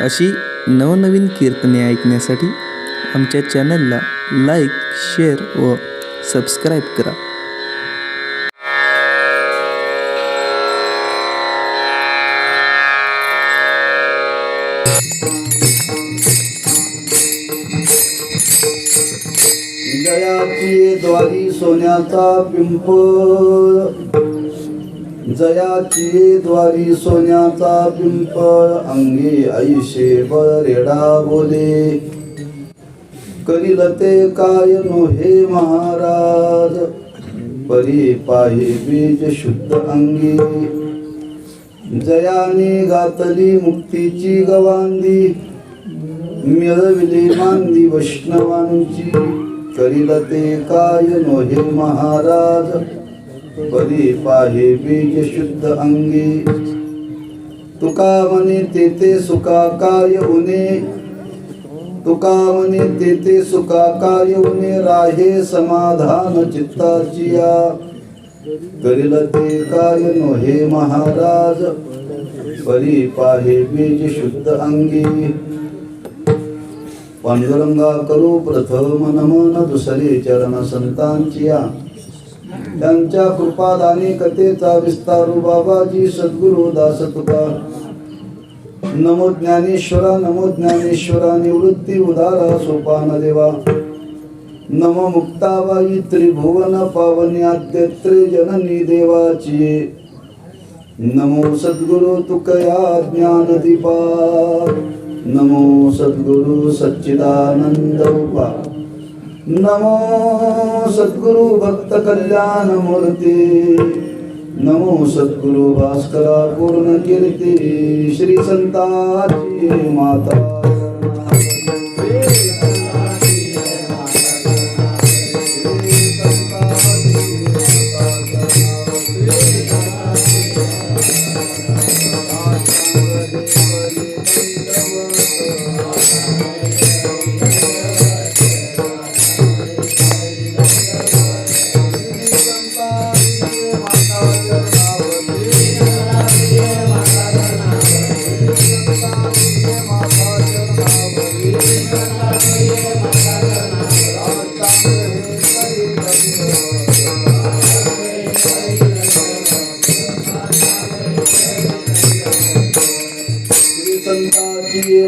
अशी नवनवीन कीर्तने ऐकण्यासाठी आमच्या चॅनलला लाईक, शेअर व सबस्क्राईब करा. जयाची द्वारी सोन्याचा पिंपळ, जयाची द्वारी सोन्याचा पिंपळ, अंगी ऐशे बरेडा बोले, करील ते काय नो हे महाराज, परी पाहि बीज शुद्ध अंगी, जयाने घातली मुक्तीची गवांदी, मिळविली मांदी वैष्णवांची, करील ते काय नो हे महाराज, परी पाहे बीज शुद्ध अंगी, तुका म्हणे तेथे सुखाकार्य होणे, तुका म्हणे तेथे सुखाकार्य होणे, राहे समाधान चित्ताची या, करील ते काय नो हे महाराज, परी पाहे बीज शुद्ध अंगी. पांडुरंगा करू प्रथम नमन, दुसरे चरण संतांची या, त्यांच्या कृपादानी कथेचा विस्तारू बाबाजी सद्गुरु दास तुका. नमो ज्ञानेश्वरा, नमो ज्ञानेश्वरा, निवृत्ती उदारा सोपान देवा, नमो मुक्ताबाई त्रिभुवन पावनी आद्यत्रे जननी देवाची, नमो सद्गुरु तुकया ज्ञान दीपा, नमो सद्गुरु सच्चिदानंद रूपा, नमो सद्गुरु भक्त कल्याण मूर्ती, नमो सद्गुरु भास्करा पूर्ण कीर्ती, श्री संताची माता.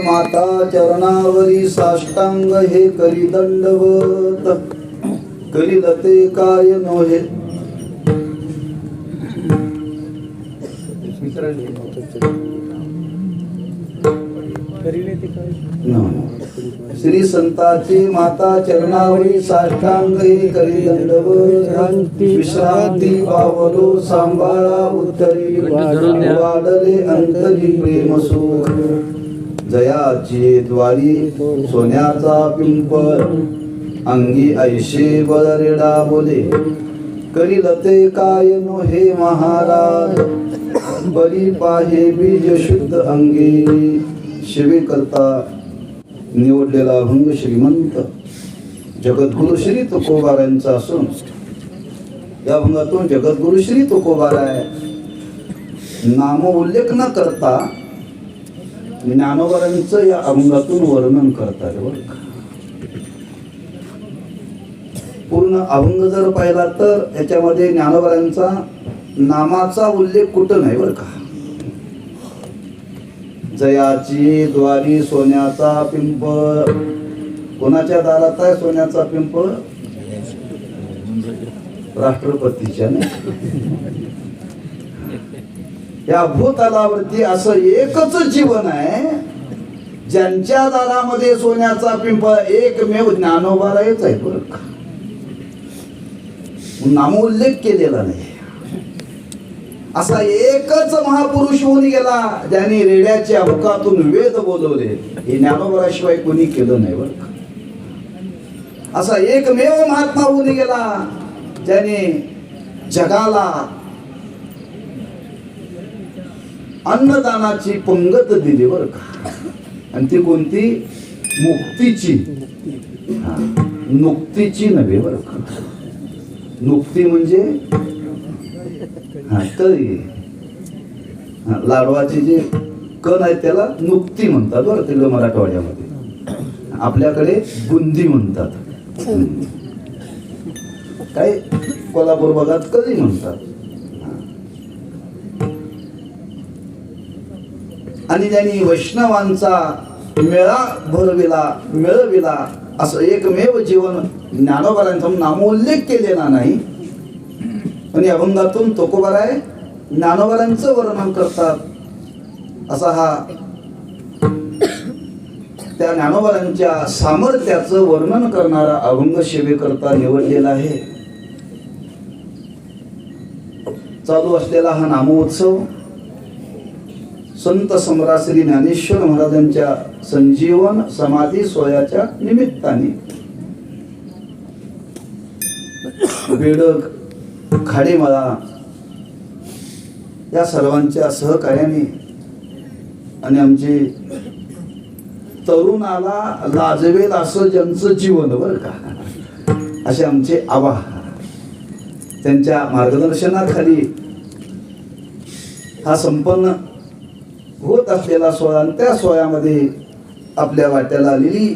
माता चरणावरी साष्टांग हे करी दंडवत, करील ते काय नोहे. श्री संताची माता चरणावरी साष्टांग हे करी दंडवत, विश्रांती पावलो सांभाळा उत्तरी, वाढले अंतरी प्रेम सुख, जयाची द्वारी सोन्याचा पिंपळ, अंगी ऐशे बरेडा बोले, करील ते काय नो हे महाराज, बरी पाहे बीज शुद्ध अंगी. शिवे करता निवडलेला अभंग श्रीमंत जगद्गुरु श्री तुकोबारायांचा असून या अभंगातून जगद्गुरु श्री तुकोबाराय नाम उल्लेख न करता ज्ञानोबारांचं या अभंगातून वर्णन करतात. पूर्ण अभंग जर पाहिला तर याच्यामध्ये ज्ञानोबारांचा नामाचा उल्लेख कुठं नाही बरं का. जयाची द्वारी सोन्याचा पिंपळ, कोणाच्या दारात आहे सोन्याचा पिंपळ? राष्ट्रपतीच्या. या भूतलावरती असं एकच जीवन आहे ज्यांच्या दारामध्ये सोन्याचा पिंपळ एकमेव ज्ञानोबारायच आहे बरं का. नामोल्लेख केलेला नाही. असा एकच महापुरुष होऊन गेला ज्यांनी रेड्याच्या मुखातून वेद बोलवले, हे ज्ञानोबाशिवाय कोणी केलं नाही बरं का. असा एकमेव महात्मा होऊन गेला ज्याने जगाला अन्नदानाची पंगत दिली बरं का. आणि ती कोणती? मुक्तीची. नुक्तीची नव्हे बरं का. नुक्ती म्हणजे तरी लाडवाचे जे कण आहे त्याला नुक्ती म्हणतात बरं तिकडे मराठवाड्यामध्ये, आपल्याकडे बुंदी म्हणतात, काय कोल्हापूर भागात कधी म्हणतात. आणि त्यांनी वैष्णवांचा मेळा मिळविला असं एकमेव जीवन ज्ञानोबांचा नामोल्लेख केलेला नाही. पण या अभंगातून तुकोबाराय ज्ञानोबांचं वर्णन करतात. असा हा त्या ज्ञानोबांच्या सामर्थ्याचं वर्णन करणारा अभंग सेवेकरता निवडलेला आहे. चालू असलेला हा नामोत्सव संत सम्राट श्री ज्ञानेश्वर महाराजांच्या संजीवन समाधी सोहळ्याच्या निमित्ताने बेडग, खाडेमळा या सर्वांच्या सहकार्याने आणि आमचे तरुणाला लाजवेल असं ज्यांचं जीवन बरं का, असे आमचे आबा, त्यांच्या मार्गदर्शनाखाली हा संपन्न होत असलेला सोहळा आणि त्या सोहळ्यामध्ये आपल्या वाट्याला आलेली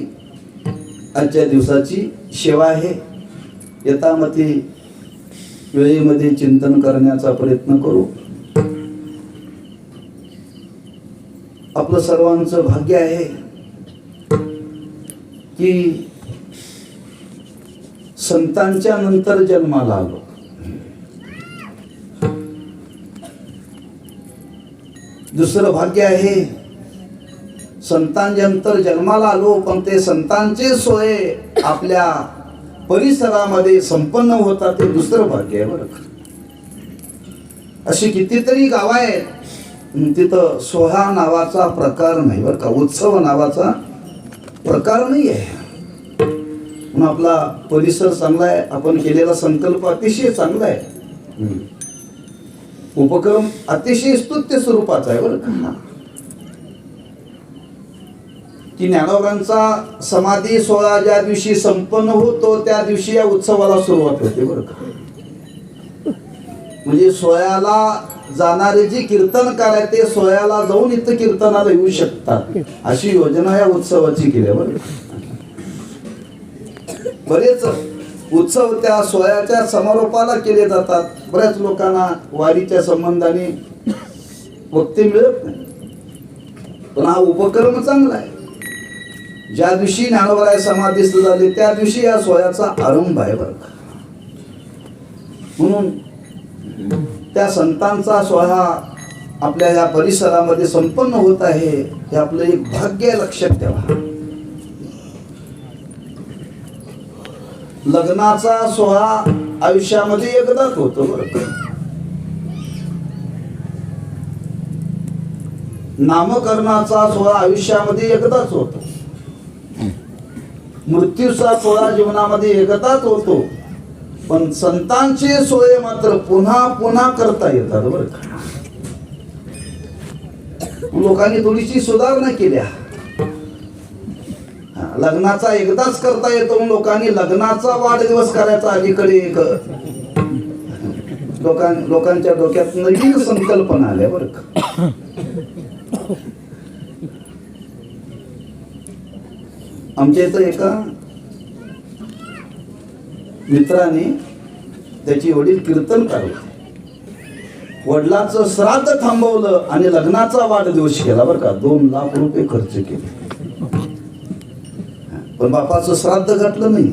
आजच्या दिवसाची सेवा आहे. यथामती वेळेमध्ये चिंतन करण्याचा प्रयत्न करू. आपलं सर्वांचं भाग्य आहे की संतांच्या नंतर जन्माला आलो. दुसरं भाग्य आहे संतांनंतर जन्माला आलो पण ते संतांचे सोय आपल्या परिसरामध्ये संपन्न होतात, ते दुसरं भाग्य आहे बरं. अशी कितीतरी गाव आहेत तिथं सोहा नावाचा प्रकार नाही बरं का, उत्सव नावाचा प्रकार नाही आहे. म्हणून आपला परिसर चांगला आहे, आपण केलेला संकल्प अतिशय चांगला आहे, उपक्रम अतिशय स्तुत्य स्वरूपाचा आहे बरं का. की ज्ञानोबांचा समाधी सोहळा ज्या दिवशी संपन्न होतो त्या दिवशी या उत्सवाला सुरुवात होते बरं का. म्हणजे सोहळ्याला जाणारे जे कीर्तनकार आहेत ते सोहळ्याला जाऊन इथं कीर्तनाला येऊ शकतात, अशी योजना या उत्सवाची केली बरं. बरेच उत्सव त्या सोहळ्याच्या समारोपाला केले जातात. बऱ्याच लोकांना वारीच्या संबंधाने वक्ते मिळत नाही, पण हा उपक्रम चांगला आहे. ज्या दिवशी ज्ञानोबा समाधीस्थ झाले त्या दिवशी या सोहळ्याचा आरंभ आहे बरं का. म्हणून त्या संतांचा सोहळा आपल्या या परिसरामध्ये संपन्न होत आहे, हे आपलं एक भाग्य लक्षात ठेवा. लग्नाचा सोहळा आयुष्यामध्ये एकदाच होतो बरं का. नामकरणाचा सोहळा आयुष्यामध्ये एकदाच होतो. मृत्यूचा सोहळा जीवनामध्ये एकदाच होतो, पण संतांचे सोहळे मात्र पुन्हा पुन्हा करता येतात बरं का. लोकांनी थोडीशी सुधारणा केल्या. लग्नाचा एकदाच करता येतो, लोकांनी लग्नाचा वाढदिवस करायचा अलीकडे एक लोकांच्या डोक्यात नवीन संकल्पना आल्या बरं का. आमच्या इथं एका मित्राने, त्याची वडील कीर्तनकार होते, वडिलांचं श्राद्ध थांबवलं आणि लग्नाचा वाढदिवस केला बरं का. 2 लाख रुपये खर्च केले, पण बापाचं श्राद्ध घातलं नाही.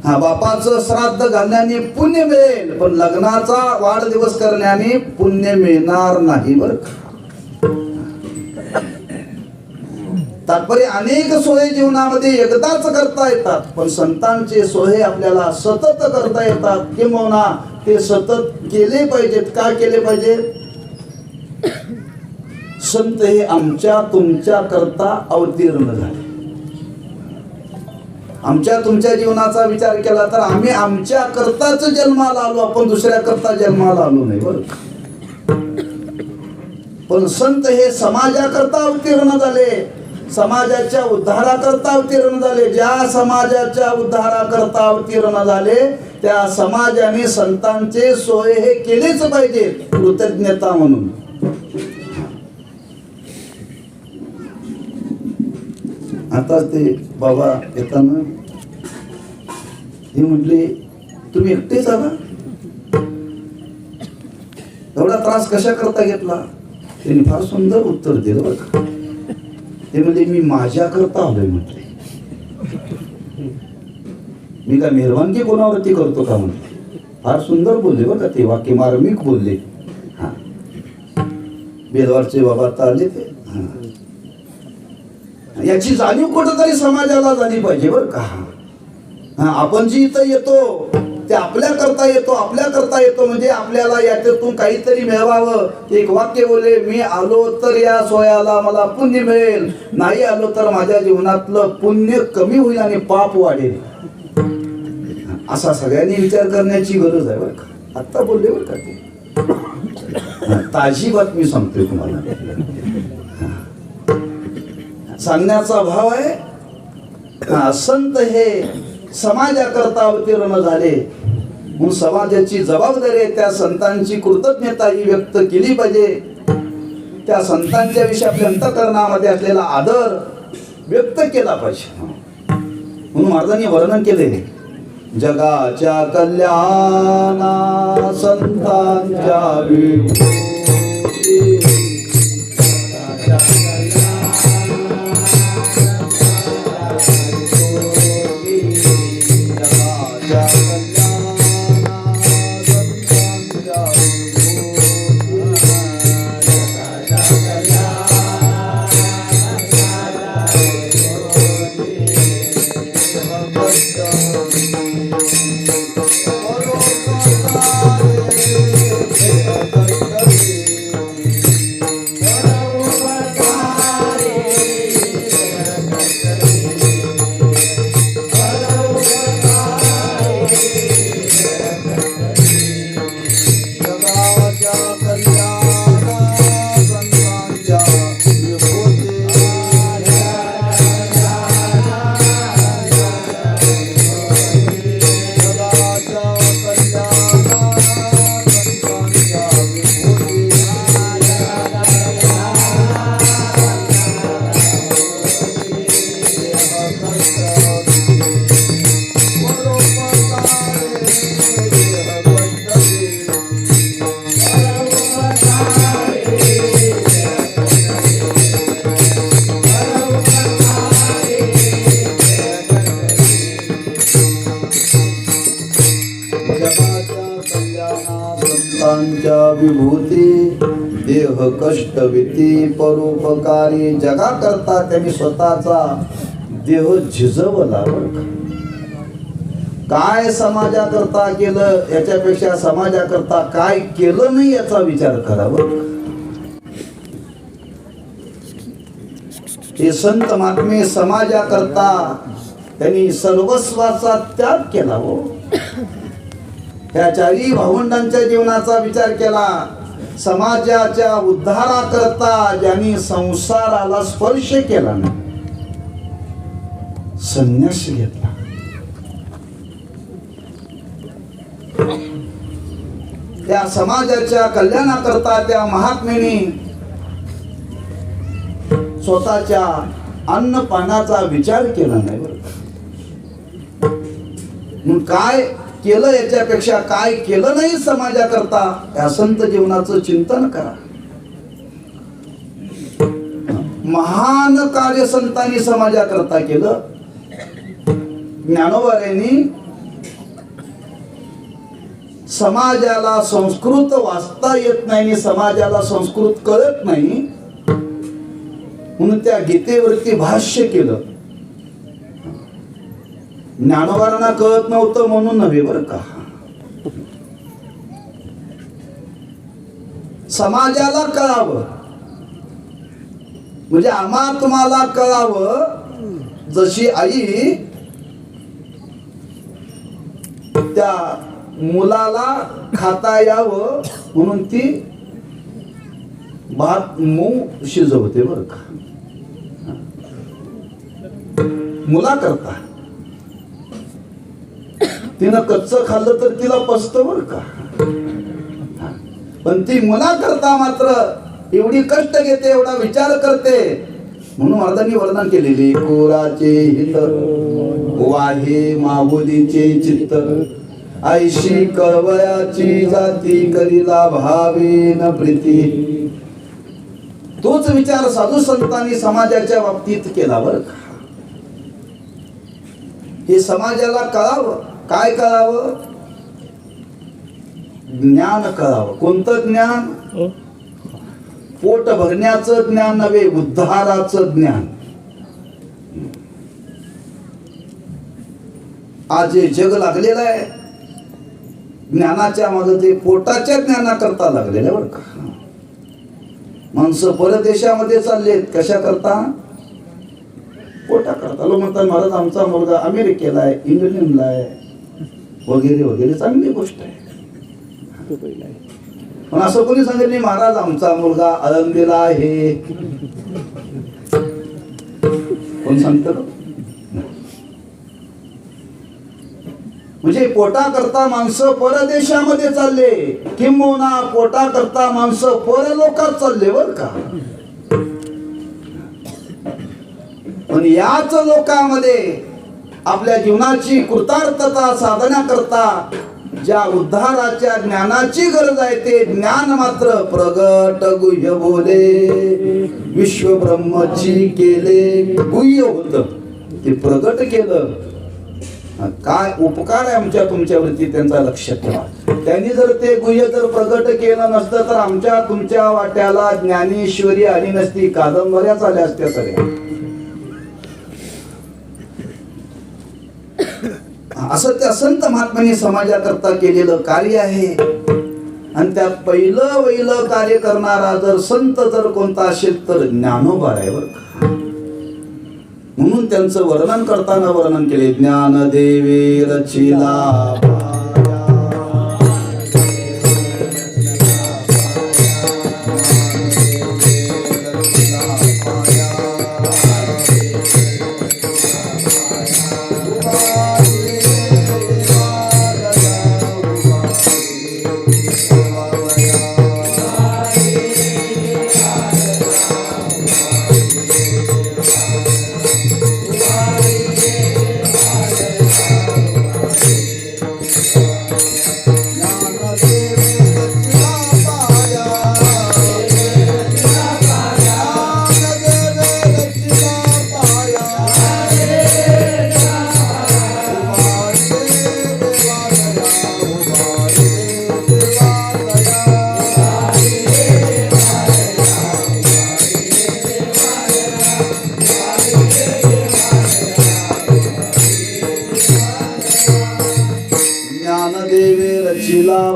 हा, बापाचं श्राद्ध घालण्याने पुण्य मिळेल, पण लग्नाचा वाढदिवस करण्याने पुण्य मिळणार नाही बरं का. तात्पर्य अनेक सोहळे जीवनामध्ये एकदाच करता येतात, पण संतांचे सोहळे आपल्याला सतत करता येतात, किंवा ते सतत केले पाहिजेत. का केले पाहिजेत? संत हे आमच्या तुमच्या करता अवतीर्ण झाले. आमच्या तुमच्या जीवनाचा विचार केला तर आम्ही आमच्या करताच जन्माला आलो, आपण दुसऱ्या करता जन्माला आलो नाही बरं. पण संत हे समाजाकरता अवतीर्ण झाले, समाजाच्या उद्धाराकरता अवतीर्ण झाले. ज्या समाजाच्या उद्धाराकरता अवतीर्ण झाले त्या समाजाने संतांचे सोय हे केलेच पाहिजे, कृतज्ञता म्हणून. आता ते बाबा येताना हे म्हटले, तुम्ही एकटेच आला, एवढा त्रास कशा करता घेतला? त्यांनी फार सुंदर उत्तर दिलं बरं का. ते म्हणजे मी माझ्या करता आलोय म्हटले. मी काय मेहरबानगी कोणावरती करतो का म्हटले. फार सुंदर बोलले बरं का ते वाक्य, मार्मिक बोलले. हा, बेलवारचे बाबा आता आले ते. याची जाणीव कुठंतरी समाजाला झाली पाहिजे बरं का. आपण जी इथं येतो ते आपल्या करता येतो, आपल्या करता येतो म्हणजे आपल्याला याच्यातून काहीतरी मिळवावं. एक वाक्य बोलले, मी आलो तर या सोयाला मला पुण्य मिळेल, नाही आलो तर माझ्या जीवनातलं पुण्य कमी होईल आणि पाप वाढेल. असा सगळ्यांनी विचार करण्याची गरज आहे बरं का. आत्ता बोलले बरं का ते, ताजी बातमी सांगतोय तुम्हाला. सांगण्याचा भाव आहे, संत हे समाजाकरता अवतीर्ण झाले म्हणून समाजाची जबाबदारी आहे. त्या संतांची कृतज्ञता ही व्यक्त केली पाहिजे. त्या संतांच्या विषयी आपल्या अंतःकरणामध्ये असलेला आदर व्यक्त केला पाहिजे. म्हणून महाराजांनी वर्णन केले, जगाच्या कल्याणा संतांच्या विभूती, विभूती, देह कष्ट भीती परोपकारी. जगा करता त्यांनी स्वतःचा देह झिजवला बरं का. काय समाजाकरता केलं याच्यापेक्षा समाजाकरता काय केलं नाही याचा विचार करावा. हे संत महात्मे समाजाकरता त्यांनी सर्वस्वाचा त्याग केला. हो, त्या चारी भावंडांच्या जीवनाचा विचार केला. समाजाच्या उद्धाराकरता ज्यांनी संसाराला स्पर्श केला नाही, संन्यास घेतला. त्या समाजाच्या कल्याणाकरता त्या महात्म्याने स्वतःच्या अन्न पाण्याचा विचार केला नाही बरं. मग काय केलं याच्यापेक्षा काय केलं नाही समाजाकरता या संत जीवनाचं चिंतन करा. महान कार्य संतांनी समाजाकरता केलं. ज्ञानोबांनी समाजाला संस्कृत वाचता येत नाही, समाजाला संस्कृत कळत नाही म्हणून त्या गीतेवरती भाष्य केलं. ज्ञानोबांना कळत नव्हतं म्हणून नव्हे बरं का, समाजाला कळावं म्हणजे आम्हा तुम्हाला कळावं. जशी आई त्या मुलाला खाता यावं म्हणून ती भात मऊ शिजवते बरं का. मुला करता तिनं कच्च खाल्लं तर तिला पचतं बरं का. पण ती मुला करता मात्र एवढी कष्ट घेते, एवढा विचार करते म्हणून महाराजांनी वर्णन केलेले कोराचे हित वाहे माऊलीचे चित्त ऐशी कळवयाची जाती करीला भावेन प्रीती. तोच विचार साधू संतांनी समाजाच्या बाबतीत केला बरं का. हे समाजाला कळावं. काय कळावं? ज्ञान कळावं. कोणतं ज्ञान? पोट भरण्याचं ज्ञान नव्हे, उद्धाराचं ज्ञान. आज जे जग लागलेलं आहे ज्ञानाच्या मागे, ते पोटाच्या ज्ञानाकरता लागलेलं आहे बरं का. माणसं परदेशामध्ये चाललेत कशा करता? पोटा करता. लोक म्हणतात महाराज आमचा मुलगा अमेरिकेला आहे, इंग्लंडला आहे वगैरे वगैरे. चांगली गोष्ट आहे. पण असं कोणी सांगितलं नाही महाराज आमचा मुलगा आळंदीला आहे. कोण सांगतं? म्हणजे पोटा करता माणसं परदेशामध्ये चालले, किंबहुना पोटा करता माणसं परलोकात चालले बर का. पण याच लोकांमध्ये आपल्या जीवनाची कृतार्थता साधण्याकरता ज्या उद्धाराच्या ज्ञानाची गरज आहे ते ज्ञान मात्र प्रगट गुह्य बोले विश्व ब्रह्मची केले. गुह्य होत ते प्रगट केलं. काय उपकार आहे आमच्या तुमच्यावरती त्यांचा लक्षात ठेवा. त्यांनी जर ते गुह्य जर प्रगट केलं नसतं तर आमच्या तुमच्या वाट्याला ज्ञानेश्वरी आली नसती, कादंबऱ्याच आल्या असत्या सगळ्या. असं त्या संत महात्म्यांनी समाजाकरता केलेलं कार्य आहे. आणि त्यात पहिलं वहिलं कार्य करणारा जर संत जर कोणता असेल तर ज्ञानोबा आहे बरं का. म्हणून त्यांचं वर्णन करताना वर्णन केले ज्ञानदेवे रचिला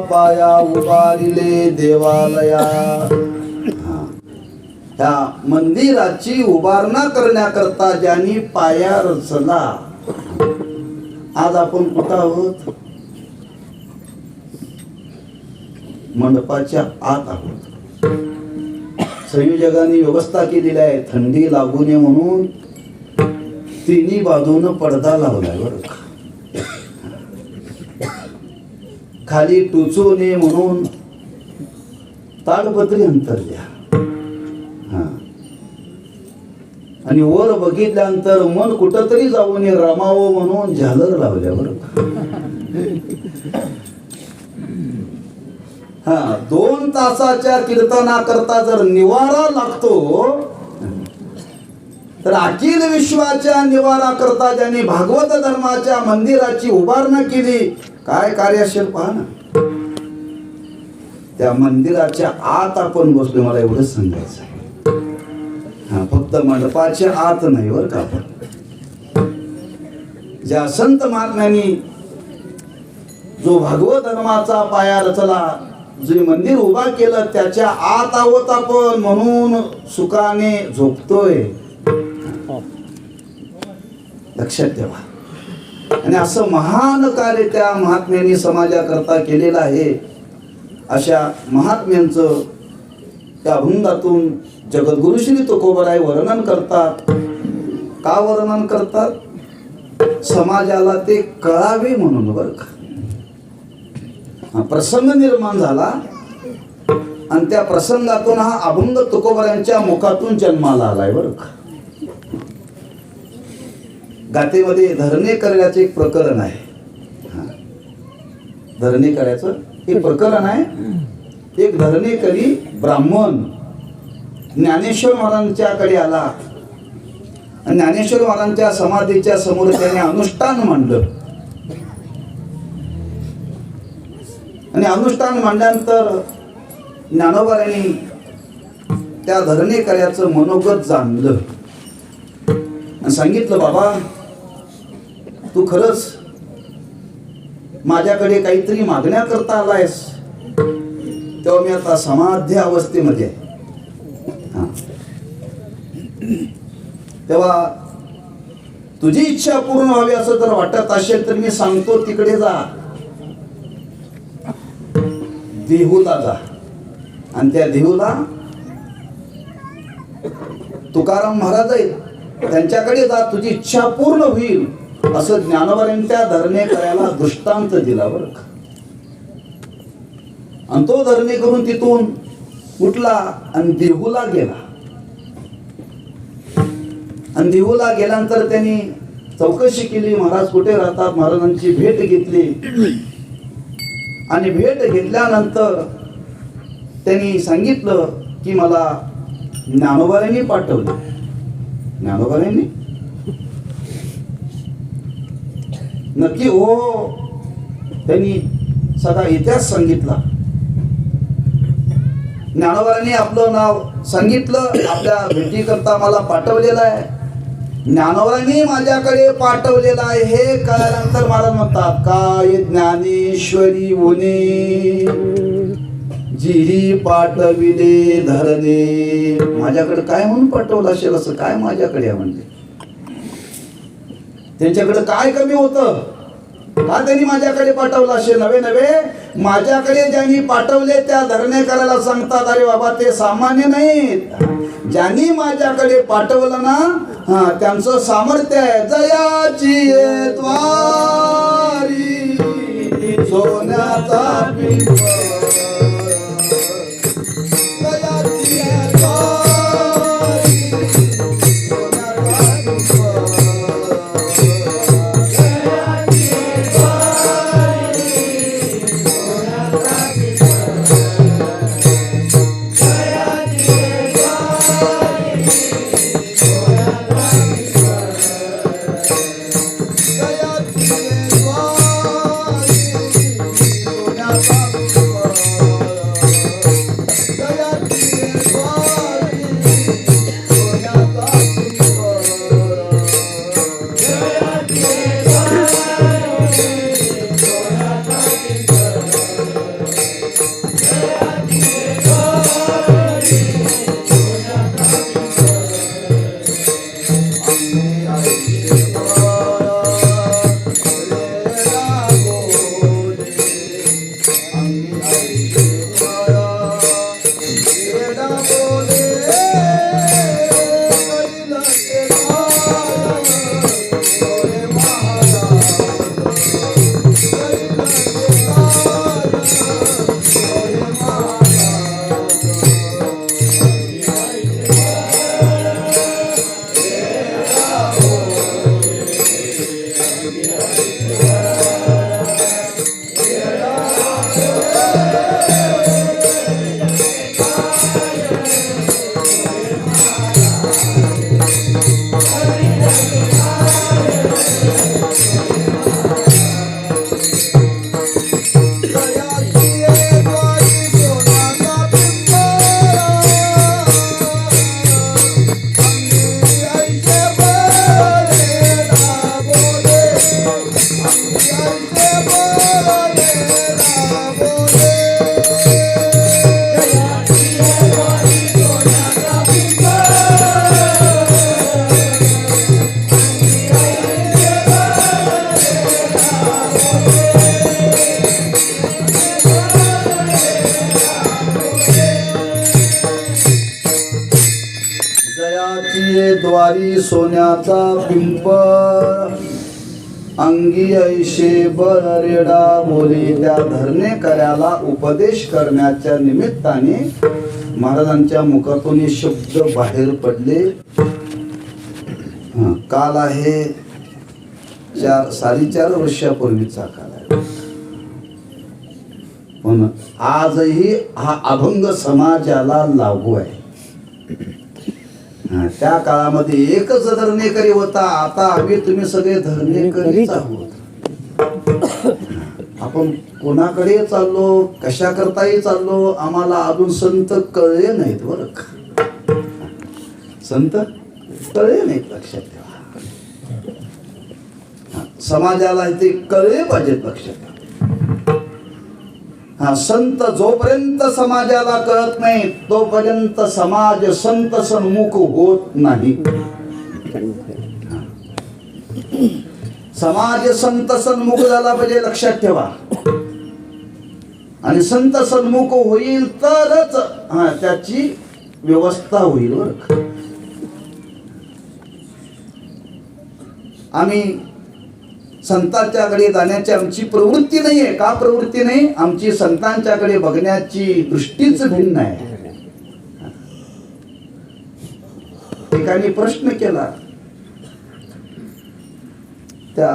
पाया उभारिले देवालया. ह्या मंदिराची उभारणा करण्याकरता ज्यांनी पाया रचला. आज आपण कुठं आहोत? मंडपाच्या आत आहोत. संयोजकांनी व्यवस्था केलेली आहे थंडी लागू नये म्हणून तिन्ही बाजूनं पडदा लावलाय बरं का. खाली टुचू नये म्हणून ताडपत्री अंतर द्या. आणि वर बघितल्यानंतर मन कुठंतरी जाऊ नये रमावं म्हणून झालर लावल्या बरं. 2 तासाच्या कीर्तनाकरता जर निवारा लागतो तर अखिल विश्वाच्या निवारा करता ज्यांनी भागवत धर्माच्या मंदिराची उभारणा केली काय कार्य असेल पहा ना. त्या मंदिराच्या आत आपण बसलो. मला एवढंच सांगायचं आहे. फक्त मंडपाच्या आत नाही बरं का. आपण ज्या संत महात्म्यांनी जो भागवत धर्माचा पाया रचला, जे मंदिर उभा केलं त्याच्या आत आहोत आपण म्हणून सुखाने झोपतोय. लक्षात ठेवा. आणि असं महान कार्य त्या महात्म्यांनी समाजाकरता केलेलं आहे. अशा महात्म्यांचं त्या अभंगातून जगद्गुरु श्री तुकोबराय वर्णन करतात. का वर्णन करतात? समाजाला ते कळावे म्हणून बरं का. प्रसंग निर्माण झाला आणि त्या प्रसंगातून हा अभंग तुकोबरायांच्या मुखातून जन्माला आलाय बरं का. गाथेमध्ये धरणे करण्याचे एक प्रकरण आहे. धरणे करायचं एक प्रकरण आहे. एक धरणेकरी ब्राह्मण ज्ञानेश्वर महाराजांच्याकडे आला आणि ज्ञानेश्वर महाराजांच्या समाधीच्या समोर त्याने अनुष्ठान मांडलं. आणि अनुष्ठान मांडल्यानंतर ज्ञानोबांनी त्या धरणेकऱ्याचं मनोगत जाणलं आणि सांगितलं, बाबा तू खरंच माझ्याकडे काहीतरी मागण्याकरता आलायस. तेव्हा मी आता समाधी अवस्थेमध्ये आहे. तेव्हा तुझी इच्छा पूर्ण व्हावी असं जर वाटत असेल तर मी सांगतो तिकडे जा, देहूला जा. आणि त्या देहूला तुकाराम महाराज आहेत, त्यांच्याकडे जा, तुझी इच्छा पूर्ण होईल असं ज्ञानोबांनी त्या धरणेकऱ्याला दृष्टांत दिला बरं का. आणि तो धरणे करून तिथून उठला आणि देहूला गेला. आणि देहूला गेल्यानंतर त्यांनी चौकशी केली, महाराज कुठे राहतात. महाराजांची भेट घेतली आणि भेट घेतल्यानंतर त्यांनी सांगितलं की मला ज्ञानोबांनी पाठवलं. ज्ञानोबांनी नक्की हो. त्यांनी सगळा इतिहास सांगितला. ज्ञानोबांनी आपलं नाव सांगितलं, आपल्या भेटीकरता मला पाठवलेलं आहे. ज्ञानोबांनी माझ्याकडे पाठवलेलं आहे हे कळल्यानंतर महाराज म्हणतात, काय ज्ञानेश्वरी उने जिरी पाठविले धरणे. माझ्याकडे काय म्हणून पाठवलं असेल, असं काय माझ्याकडे आहे म्हणजे. त्यांच्याकडे काय कमी होतं का त्यांनी माझ्याकडे पाठवलं असेल. नवे नवे माझ्याकडे ज्यांनी पाठवले त्या धरणेकराला सांगतात, अरे बाबा ते सामान्य नाहीत. ज्यांनी माझ्याकडे पाठवलं ना त्यांचं सामर्थ्य आहे. जयाची द्वारी सोन्याचा पिंप, द्वारी सोन्याचा पिंप, अंगी ऐशे बरेडा बोली. त्या धरणेकऱ्याला उपदेश करण्याच्या निमित्ताने महाराजांच्या मुखातून हे शब्द बाहेर पडले. काल आहे 4.5 वर्षापूर्वीचा काळ आहे. पण आजही हा अभंग समाजाला लागू आहे. त्या काळामध्ये एकच धरणेकरी होता, आता आम्ही तुम्ही सगळे धरणेकरीच आहोत. आपण कोणाकडे चाललो, कशा करताही चाललो, आम्हाला अजून संत कळले नाहीत बरं का. संत कळले नाहीत, लक्षात ठेवा. समाजाला ते कळले पाहिजेत, लक्षात ठेवा. संत जोपर्यंत समाजाला कळत नाही तोपर्यंत समाज संत सन्मुख होत नाही. समाज संत सन्मुख झाला पाहिजे, लक्षात ठेवा. आणि संत सन्मुख होईल तरच त्याची व्यवस्था होईल बरं का. आम्ही संतांच्याकडे जाण्याची आमची प्रवृत्ती नाही आहे. का प्रवृत्ती नाही? आमची संतांच्याकडे बघण्याची दृष्टीच भिन्न आहे. एकाने प्रश्न केला त्या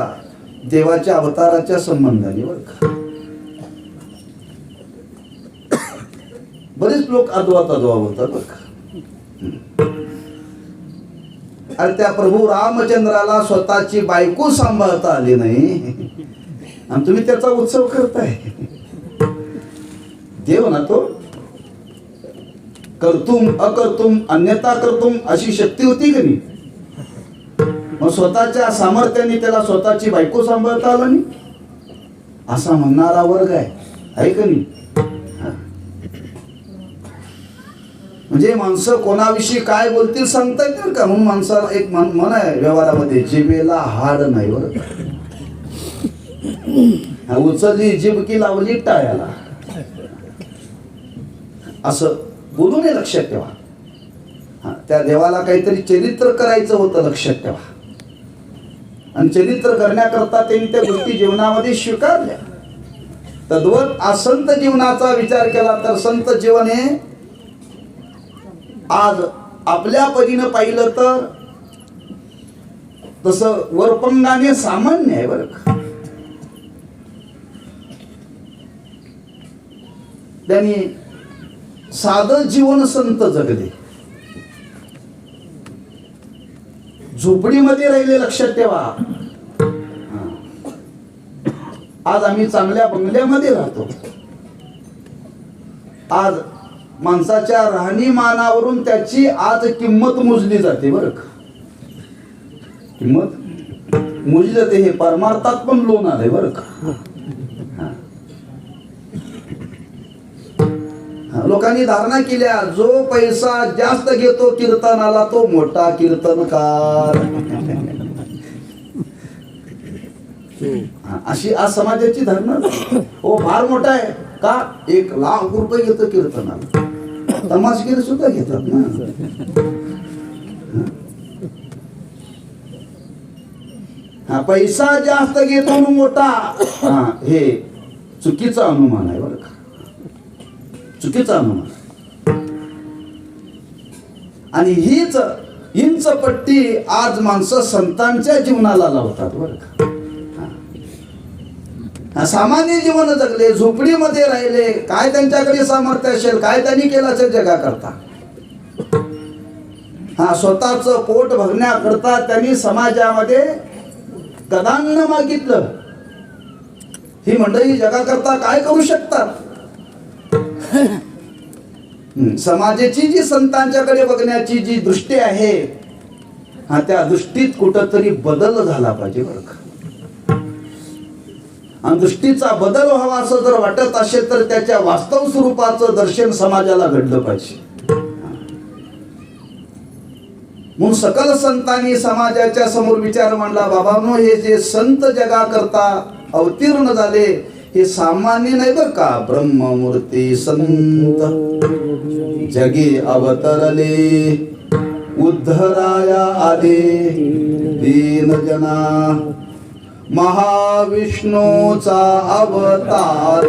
देवाच्या अवताराच्या संबंधाने बरं का. बरेच लोक अद्वा बोलतात बरं का. अरे त्या प्रभू रामचंद्राला स्वतःची बायको सांभाळता आली नाही आणि तुम्ही त्याचा उत्सव करताय. देव ना तो, कर्तुम अकर्तुम अन्यथा कर्तुम अशी शक्ती होती की नाही. मग स्वतःच्या सामर्थ्याने त्याला स्वतःची बायको सांभाळता आलं नाही असा म्हणणारा वर्ग आहे का नाही. म्हणजे माणसं कोणाविषयी काय बोलतील सांगता येतील का. म्हणून माणसाला एक म्हण आहे व्यवहारामध्ये, जिभेला हाड नाही बरं. उचलली जीभ की लावली टाळ्याला, असं बोलू नये, लक्षात ठेवा. त्या देवाला काहीतरी चरित्र करायचं होतं, लक्षात ठेवा. आणि चरित्र करण्याकरता त्यांनी त्या गोष्टी जीवनामध्ये स्वीकारल्या. तद्वत आज संत जीवनाचा विचार केला तर संत जीवन हे आज आपल्या परीनं पाहिलं तर तसं वरपंगाने सामान्य आहे बरं का. त्यांनी साधं जीवन संत जगले, झोपडीमध्ये राहिले, लक्षात ठेवा. आज आम्ही चांगल्या बंगल्यामध्ये राहतो. आज माणसाच्या राहणीमानावरून त्याची आज किंमत मोजली जाते बरं का. किंमत मोजली जाते, हे परमार्थात पण लोन आलंय बरं का. लोकांनी धारणा केल्या, जो पैसा जास्त घेतो कीर्तनाला तो मोठा कीर्तनकार. अशी आज समाजाची धारणा. हो फार मोठा आहे का, 1 लाख रुपये घेतो कीर्तनाला. तमाशगिरी सुद्धा घेतात ना. पैसा जास्त घेतो मोठा, हे चुकीचा अनुमान आहे बरं का. चुकीचा अनुमान. आणि हीच इंच पट्टी आज माणसं संतांच्या जीवनाला लावतात बरं का. सामान्य जीवन जगले, झोपडीमध्ये राहिले, काय त्यांच्याकडे सामर्थ्य असेल, काय त्यांनी केलं असेल जगा करता. स्वतःच पोट भरण्याकरता त्यांनी समाजामध्ये कदान्न मागितलं. ही मंडळी जगाकरता काय करू शकतात. समाजाची जी संतांच्याकडे बघण्याची जी दृष्टी आहे, त्या दृष्टीत कुठंतरी बदल झाला पाहिजे बरं का. आणि दृष्टीचा बदल व्हावा असं जर वाटत असेल तर त्याच्या वास्तव स्वरूपाचं दर्शन समाजाला घडलं पाहिजे. म्हणून सकल संतांनी समाजाच्या समोर विचार मांडला, बाबांनो हे जे संत जगाकरता अवतीर्ण झाले हे सामान्य नाही बर का. ब्रह्ममूर्ती संत जगी अवतरले, उद्धराया आले दीन जना, महाविष्णूचा अवतार.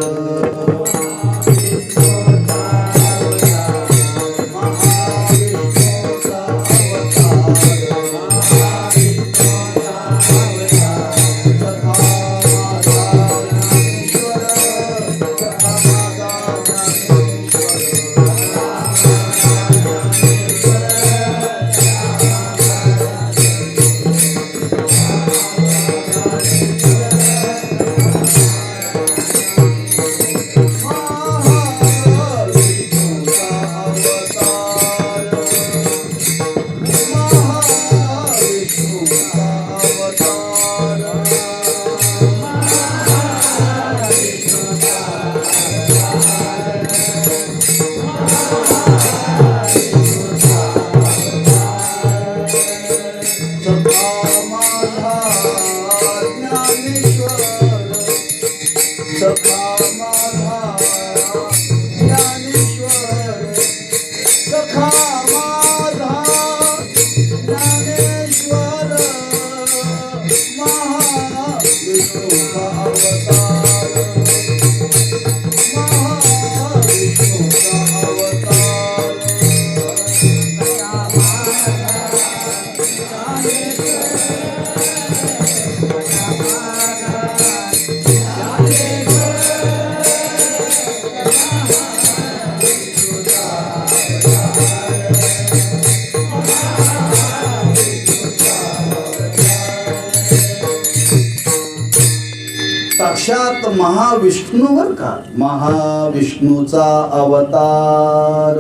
साक्षात महाविष्णूवर का, महाविष्णूचा अवतार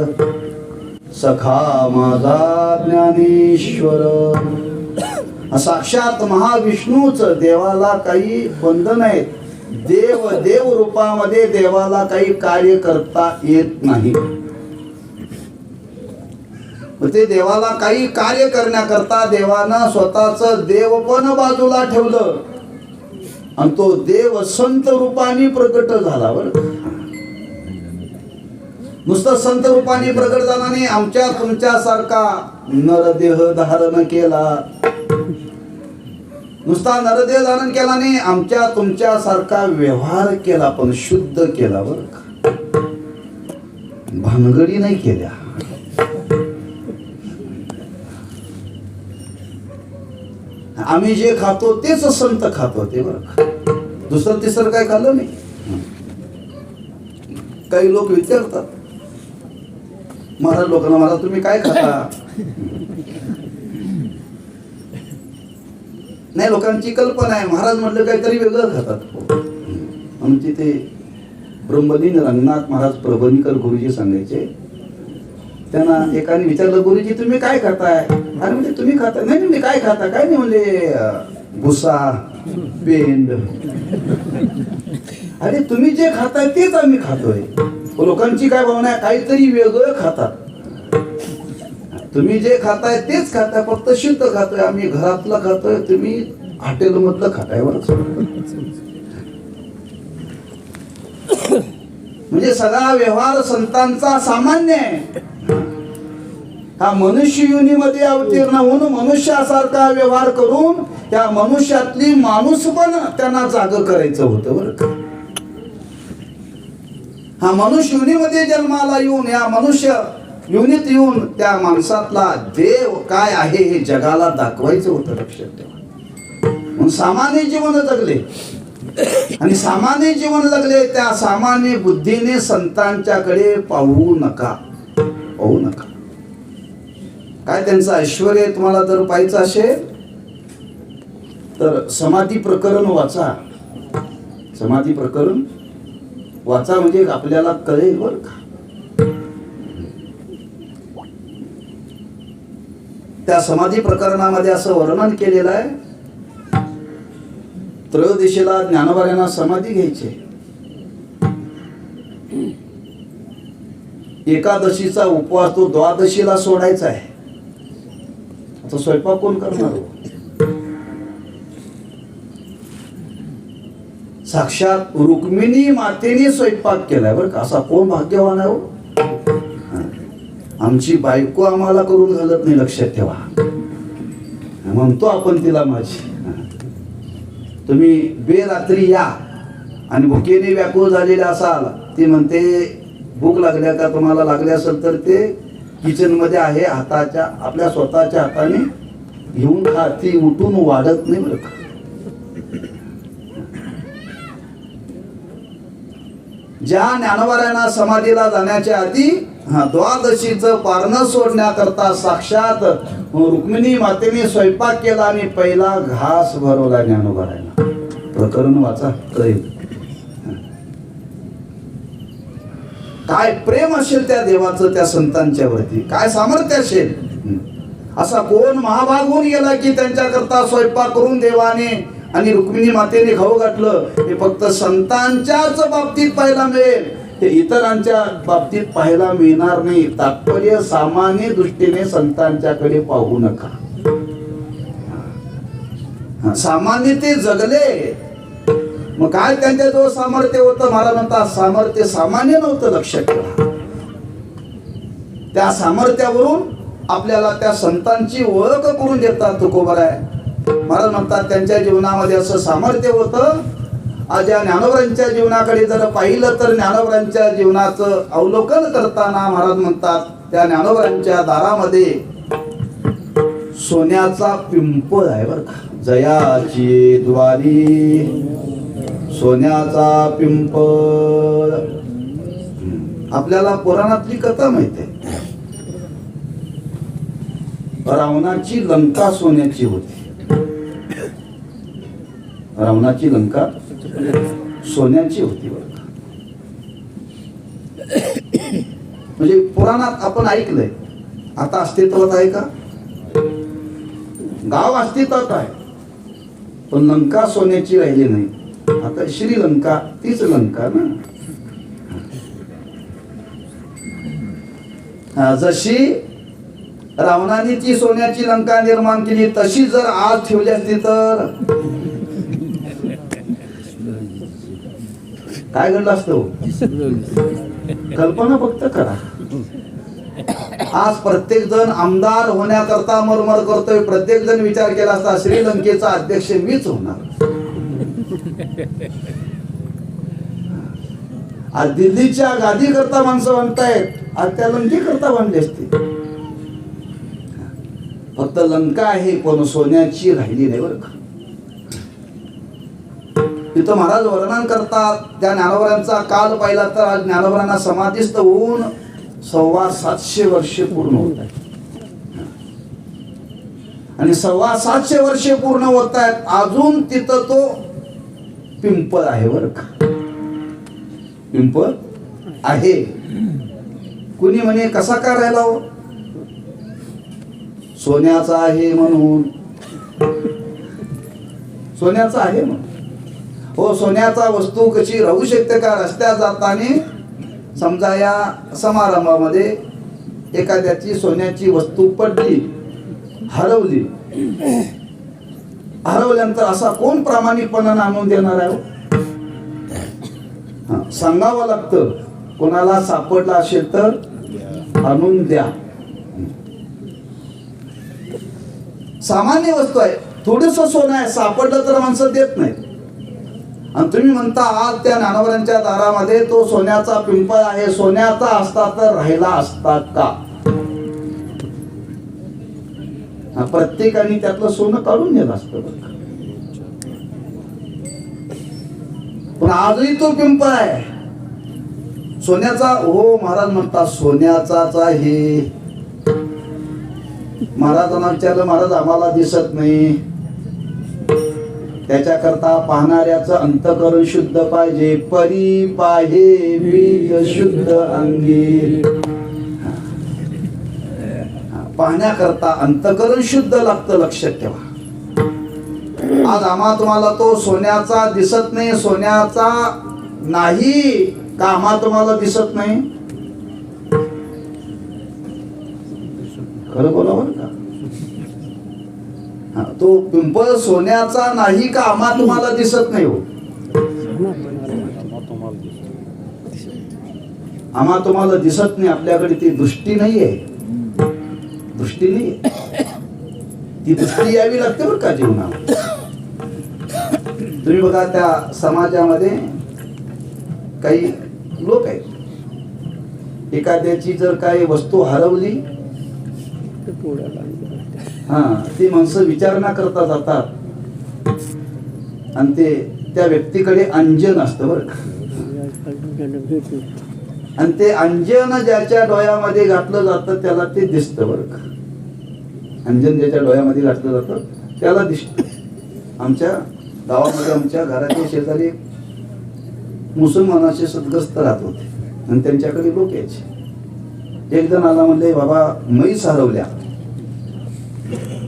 सखा माझा ज्ञानेश्वर. साक्षात महाविष्णूच, देवाला काही बंधन आहेत. देव रूपामध्ये देवाला काही कार्य करता येत नाही. ते देवाला काही कार्य करण्याकरता देवानं स्वतःच देवपण बाजूला ठेवलं आणि तो देव संत रूपाने प्रकट झाला. बरं, नुसतं संत रूपाने प्रकट झाला नाही, आमच्या तुमच्यासारखा नरदेह धारण केला. नुसता नरदेह धारण केला नाही, आमच्या तुमच्यासारखा व्यवहार केला, पण शुद्ध केला. बरं का, भानगडी नाही केल्या. आम्ही जे खातो तेच संत खात होते. बरं, दुसरं तिसरं काय खाल्लं नाही. काही लोक विचारतात महाराज लोकांना, महाराज तुम्ही काय खाता? नाही, लोकांची कल्पना आहे महाराज म्हटलं काहीतरी वेगळं खातात. आमचे ते ब्रह्मलीन रंगनाथ महाराज प्रबंधकर गुरुजी सांगायचे. त्यांना एकाने विचारलं, गुरुजी तुम्ही काय खाताय? अरे म्हणजे तुम्ही खाता? नाही, मी काय खाता? काय नाही म्हणले, भुसा, पेंड. अरे तुम्ही जे खाताय तेच आम्ही खातोय. लोकांची काय भावना आहे, काहीतरी वेगळं खातात. तुम्ही जे खाताय तेच खाताय, फक्त शुद्ध खातोय. आम्ही घरातलं खातोय, तुम्ही हॉटेलमधलं खाताय. म्हणजे सगळा व्यवहार संतांचा सामान्य आहे. हा मनुष्य योनीमध्ये अवतीर्ण होऊन मनुष्यासारखा व्यवहार करून त्या मनुष्यातली माणूस पण त्यांना जाग करायचं होतं. बरं का, हा मनुष्य योनीमध्ये जन्माला येऊन, या मनुष्य योनीत येऊन त्या माणसातला देव काय आहे हे जगाला दाखवायचं होतं. लक्षात ठेवा. म्हणून सामान्य जीवन जगले, आणि सामान्य जीवन जगले त्या सामान्य बुद्धीने संतांच्याकडे पाहू नका. पाहू नका. काय त्यांचं ऐश्वर तुम्हाला जर पाहायचं असेल तर समाधी प्रकरण वाचा. समाधी प्रकरण वाचा म्हणजे आपल्याला कळेल. बरं का, त्या समाधी प्रकरणामध्ये असं वर्णन केलेलं आहे. त्रयोदशीला ज्ञानोबा समाधी घ्यायची. एकादशीचा उपवास तो द्वादशीला सोडायचा आहे. आता स्वयंपाक कोण करणार? साक्षात रुक्मिणी मातेने स्वयंपाक केलाय. बरं का, असा कोण भाग्यवान आहे हो? आमची बायको आम्हाला करून घालत नाही. लक्षात ठेवा. म्हणतो आपण तिला, माझी तुम्ही बेरात्री या आणि भुकेने व्याकुळ झालेले असाल, ती म्हणते भूक लागल्या का? तुम्हाला लागले असेल तर ते किचन मध्ये आहे, हाताच्या आपल्या स्वतःच्या हाताने घेऊन खा. ती उठून वाढत नाही. बरं का, ज्या ज्ञानोबा समाधीला जाण्याच्या आधी द्वादशीचं पारणं सोडण्याकरता साक्षात रुक्मिणी मातेने स्वयंपाक केला आणि पहिला घास भरवला ज्ञानोबारायला. प्रकरण वाचा, कळेल. काय प्रेम असेल त्या देवाचं त्या संतांच्या वरती, काय सामर्थ्य असेल. असा कोण महाभाग होऊन गेला की त्यांच्याकरता स्वयंपाक करून देवाने आणि रुक्मिणी मातेने खाऊ घातलं. हे फक्त संतांच्याच बाबतीत पाहायला मिळेल, हे इतरांच्या बाबतीत पाहायला मिळणार नाही. तात्पर्य सामान्य दृष्टीने संतांच्याकडे पाहू नका. सामान्य ते जगले, मग काय त्यांच्याजवळ सामर्थ्य होतं? महाराज म्हणतात सामर्थ्य सामान्य नव्हतं. लक्षात ठेवा. त्या सामर्थ्यावरून आपल्याला त्या संतांची ओळख करून देतात तुकोबाराय. महाराज म्हणतात त्यांच्या जीवनामध्ये असं सामर्थ्य होतं. आज या ज्ञानोबरांच्या जीवनाकडे जर पाहिलं तर ज्ञानोबरांच्या जीवनाचं अवलोकन करताना महाराज म्हणतात त्या ज्ञानोबरांच्या दारामध्ये सोन्याचा पिंपळ आहे. बरं का, जयाची द्वारी सोन्याचा पिंपळ. आपल्याला पुराणातली कथा माहिती आहे. रावणाची लंका सोन्याची होती. रावणाची लंका सोन्याची होती बरं का. म्हणजे पुराणात आपण ऐकलंय, आता अस्तित्वात आहे का? गाव अस्तित्वात आहे, पण लंका सोन्याची राहिली नाही. आता श्रीलंका तीच लंका ना. जशी रावणाने ती सोन्याची लंका निर्माण केली, तशी जर आज ठेवली असती तर काय घडलं असतं? कल्पना फक्त करा. आज प्रत्येक जण आमदार होण्याकरता मरमर करतोय. प्रत्येक जण विचार केला असता श्रीलंकेचा अध्यक्ष मीच होणार. आज दिल्लीच्या गादी करता माणसं म्हणतायत, आज त्या लंके करता बांधली असते. फक्त लंका आहे पण सोन्याची राहिली नाही बरं का. तिथं महाराज वर्णन करतात, त्या ज्ञानोबरांचा काल पाहिला तर आज ज्ञानोबरांना समाधीस्थ होऊन 725 वर्षे पूर्ण होत आहेत. आणि 725 वर्षे पूर्ण होत आहेत, अजून तिथं तो पिंपळ आहे बरं का. पिंपळ आहे. कुणी म्हणे कसा काय राहिला हो? सोन्याचा आहे म्हणून. सोन्याचा आहे म्हणून हो. सोन्याचा वस्तू कशी राहू शकते का? रस्त्यात जाताना समजा या समारंभामध्ये एखाद्याची सोन्याची वस्तू पडली, हरवली, हरवल्यानंतर असा कोण प्रामाणिकपणाने आणून देणार आहे? सांगावं लागतं, कोणाला सापडला असेल तर आणून द्या. सामान्य वस्तू आहे, थोडस सोनं आहे, सापडलं तर माणसं देत नाही. आणि तुम्ही म्हणता आज त्या ज्ञानोबरांच्या दारामध्ये तो सोन्याचा पिंपळ आहे. सोन्याचा असता तर राहिला असता का? प्रत्येकाने त्यातलं सोनं काढून नेलं असतं. पण आजही तो पिंपळ आहे सोन्याचा. हो महाराज म्हणतात सोन्याचाच आहे. महाराजांना विचारलं, महाराज आम्हाला दिसत नाही. त्याच्याकरता पाहणाऱ्याचं अंतःकरण शुद्ध पाहिजे. परी पाहे बीज शुद्ध अंगी. पाहण्याकरता अंतःकरण शुद्ध लागतं, लक्षात ठेवा. आज आम्हा तुम्हाला तो सोन्याचा दिसत नाही. सोन्याचा नाही का आम्हा तुम्हाला दिसत नाही? खरं बोला बरं का. तो पिंपळ सोन्याचा नाही का आम्हा तुम्हाला दिसत नाही हो? आम्हा तुम्हाला दिसत नाही. आपल्याकडे ती दृष्टी नाहीये. दृष्टी नाहीये. ती दृष्टी यावी लागते बरं का जीवनात. तुम्ही बघा त्या समाजामध्ये काही लोक आहेत, एखाद्याची जर काही वस्तू हरवली, ती माणसं विचारणा करता जातात आणि ते त्या व्यक्तीकडे अंजन असतं बरं का. आणि ते अंजन ज्याच्या डोळ्यामध्ये घातलं जातं त्याला ते दिसतं बरं का. अंजन ज्याच्या डोळ्यामध्ये घातलं जातं त्याला दिसतं. आमच्या गावामध्ये आमच्या घराच्या शेजारी मुसलमानाचे सद्ग्रस्त राहत होते आणि त्यांच्याकडे लोक यायचे. एक जण आला, म्हणले बाबा म्हैस हरवल्या.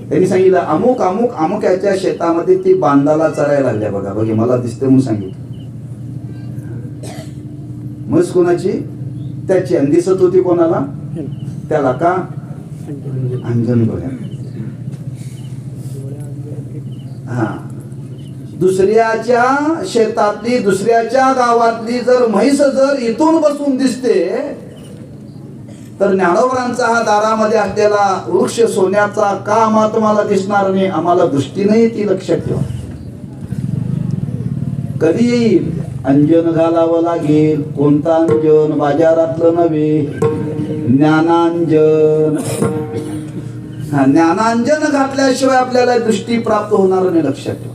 त्यांनी सांगितलं अमुक अमुक अमुक याच्या शेतामध्ये ती बांधाला चरायला लागल्या बघा. बघे मला दिसते म्हणून सांगितलं. म्हैस कोणाची? त्याची. आणि दिसत होती कोणाला? त्याला. का? अंजन बघा. दुसऱ्याच्या शेतातली, दुसऱ्याच्या गावातली जर म्हैस जर इथून बसून दिसते तर ज्ञानोबरांचा हा दारामध्ये असलेला वृक्ष सोन्याचा का आम्हाला तुम्हाला दिसणार नाही? आम्हाला दृष्टी नाही, ती लक्षात ठेवा. कधी येईल? अंजन घालावं लागेल. कोणता अंजन? बाजारातलं नव्हे, ज्ञानांजन. ज्ञानांजन घातल्याशिवाय आपल्याला दृष्टी प्राप्त होणार नाही, लक्षात ठेवा.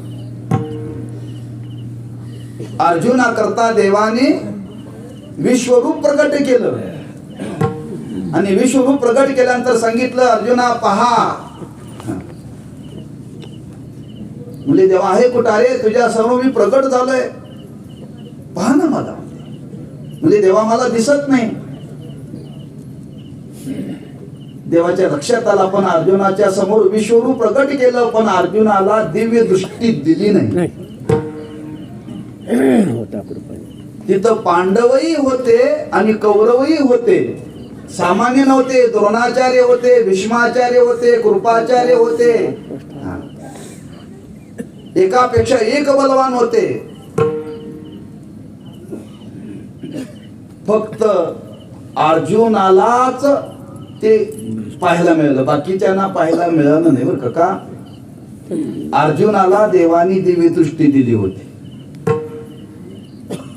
अर्जुना करता देवाने विश्वरूप प्रकट केलं आणि विश्वरूप प्रकट केल्यानंतर सांगितलं अर्जुना पहा. म्हणजे देवा आहे कुठं? अरे तुझ्या समोर मी प्रकट झालोय. म्हणजे देवा मला दिसत नाही. देवाच्या लक्षात आला, पण अर्जुनाच्या समोर विश्वरूप प्रकट केलं, पण अर्जुनाला दिव्य दृष्टी दिली नाही. तिथं पांडवही होते आणि कौरवही होते, सामान्य नव्हते. द्रोणाचार्य होते, भीष्माचार्य होते, कृपाचार्य होते, एकापेक्षा एक बलवान होते. फक्त अर्जुनालाच ते पाहायला मिळालं, बाकीच्यांना पाहायला मिळालं नाही बरं का. अर्जुनाला देवानी दिव्य दृष्टी दिली होती.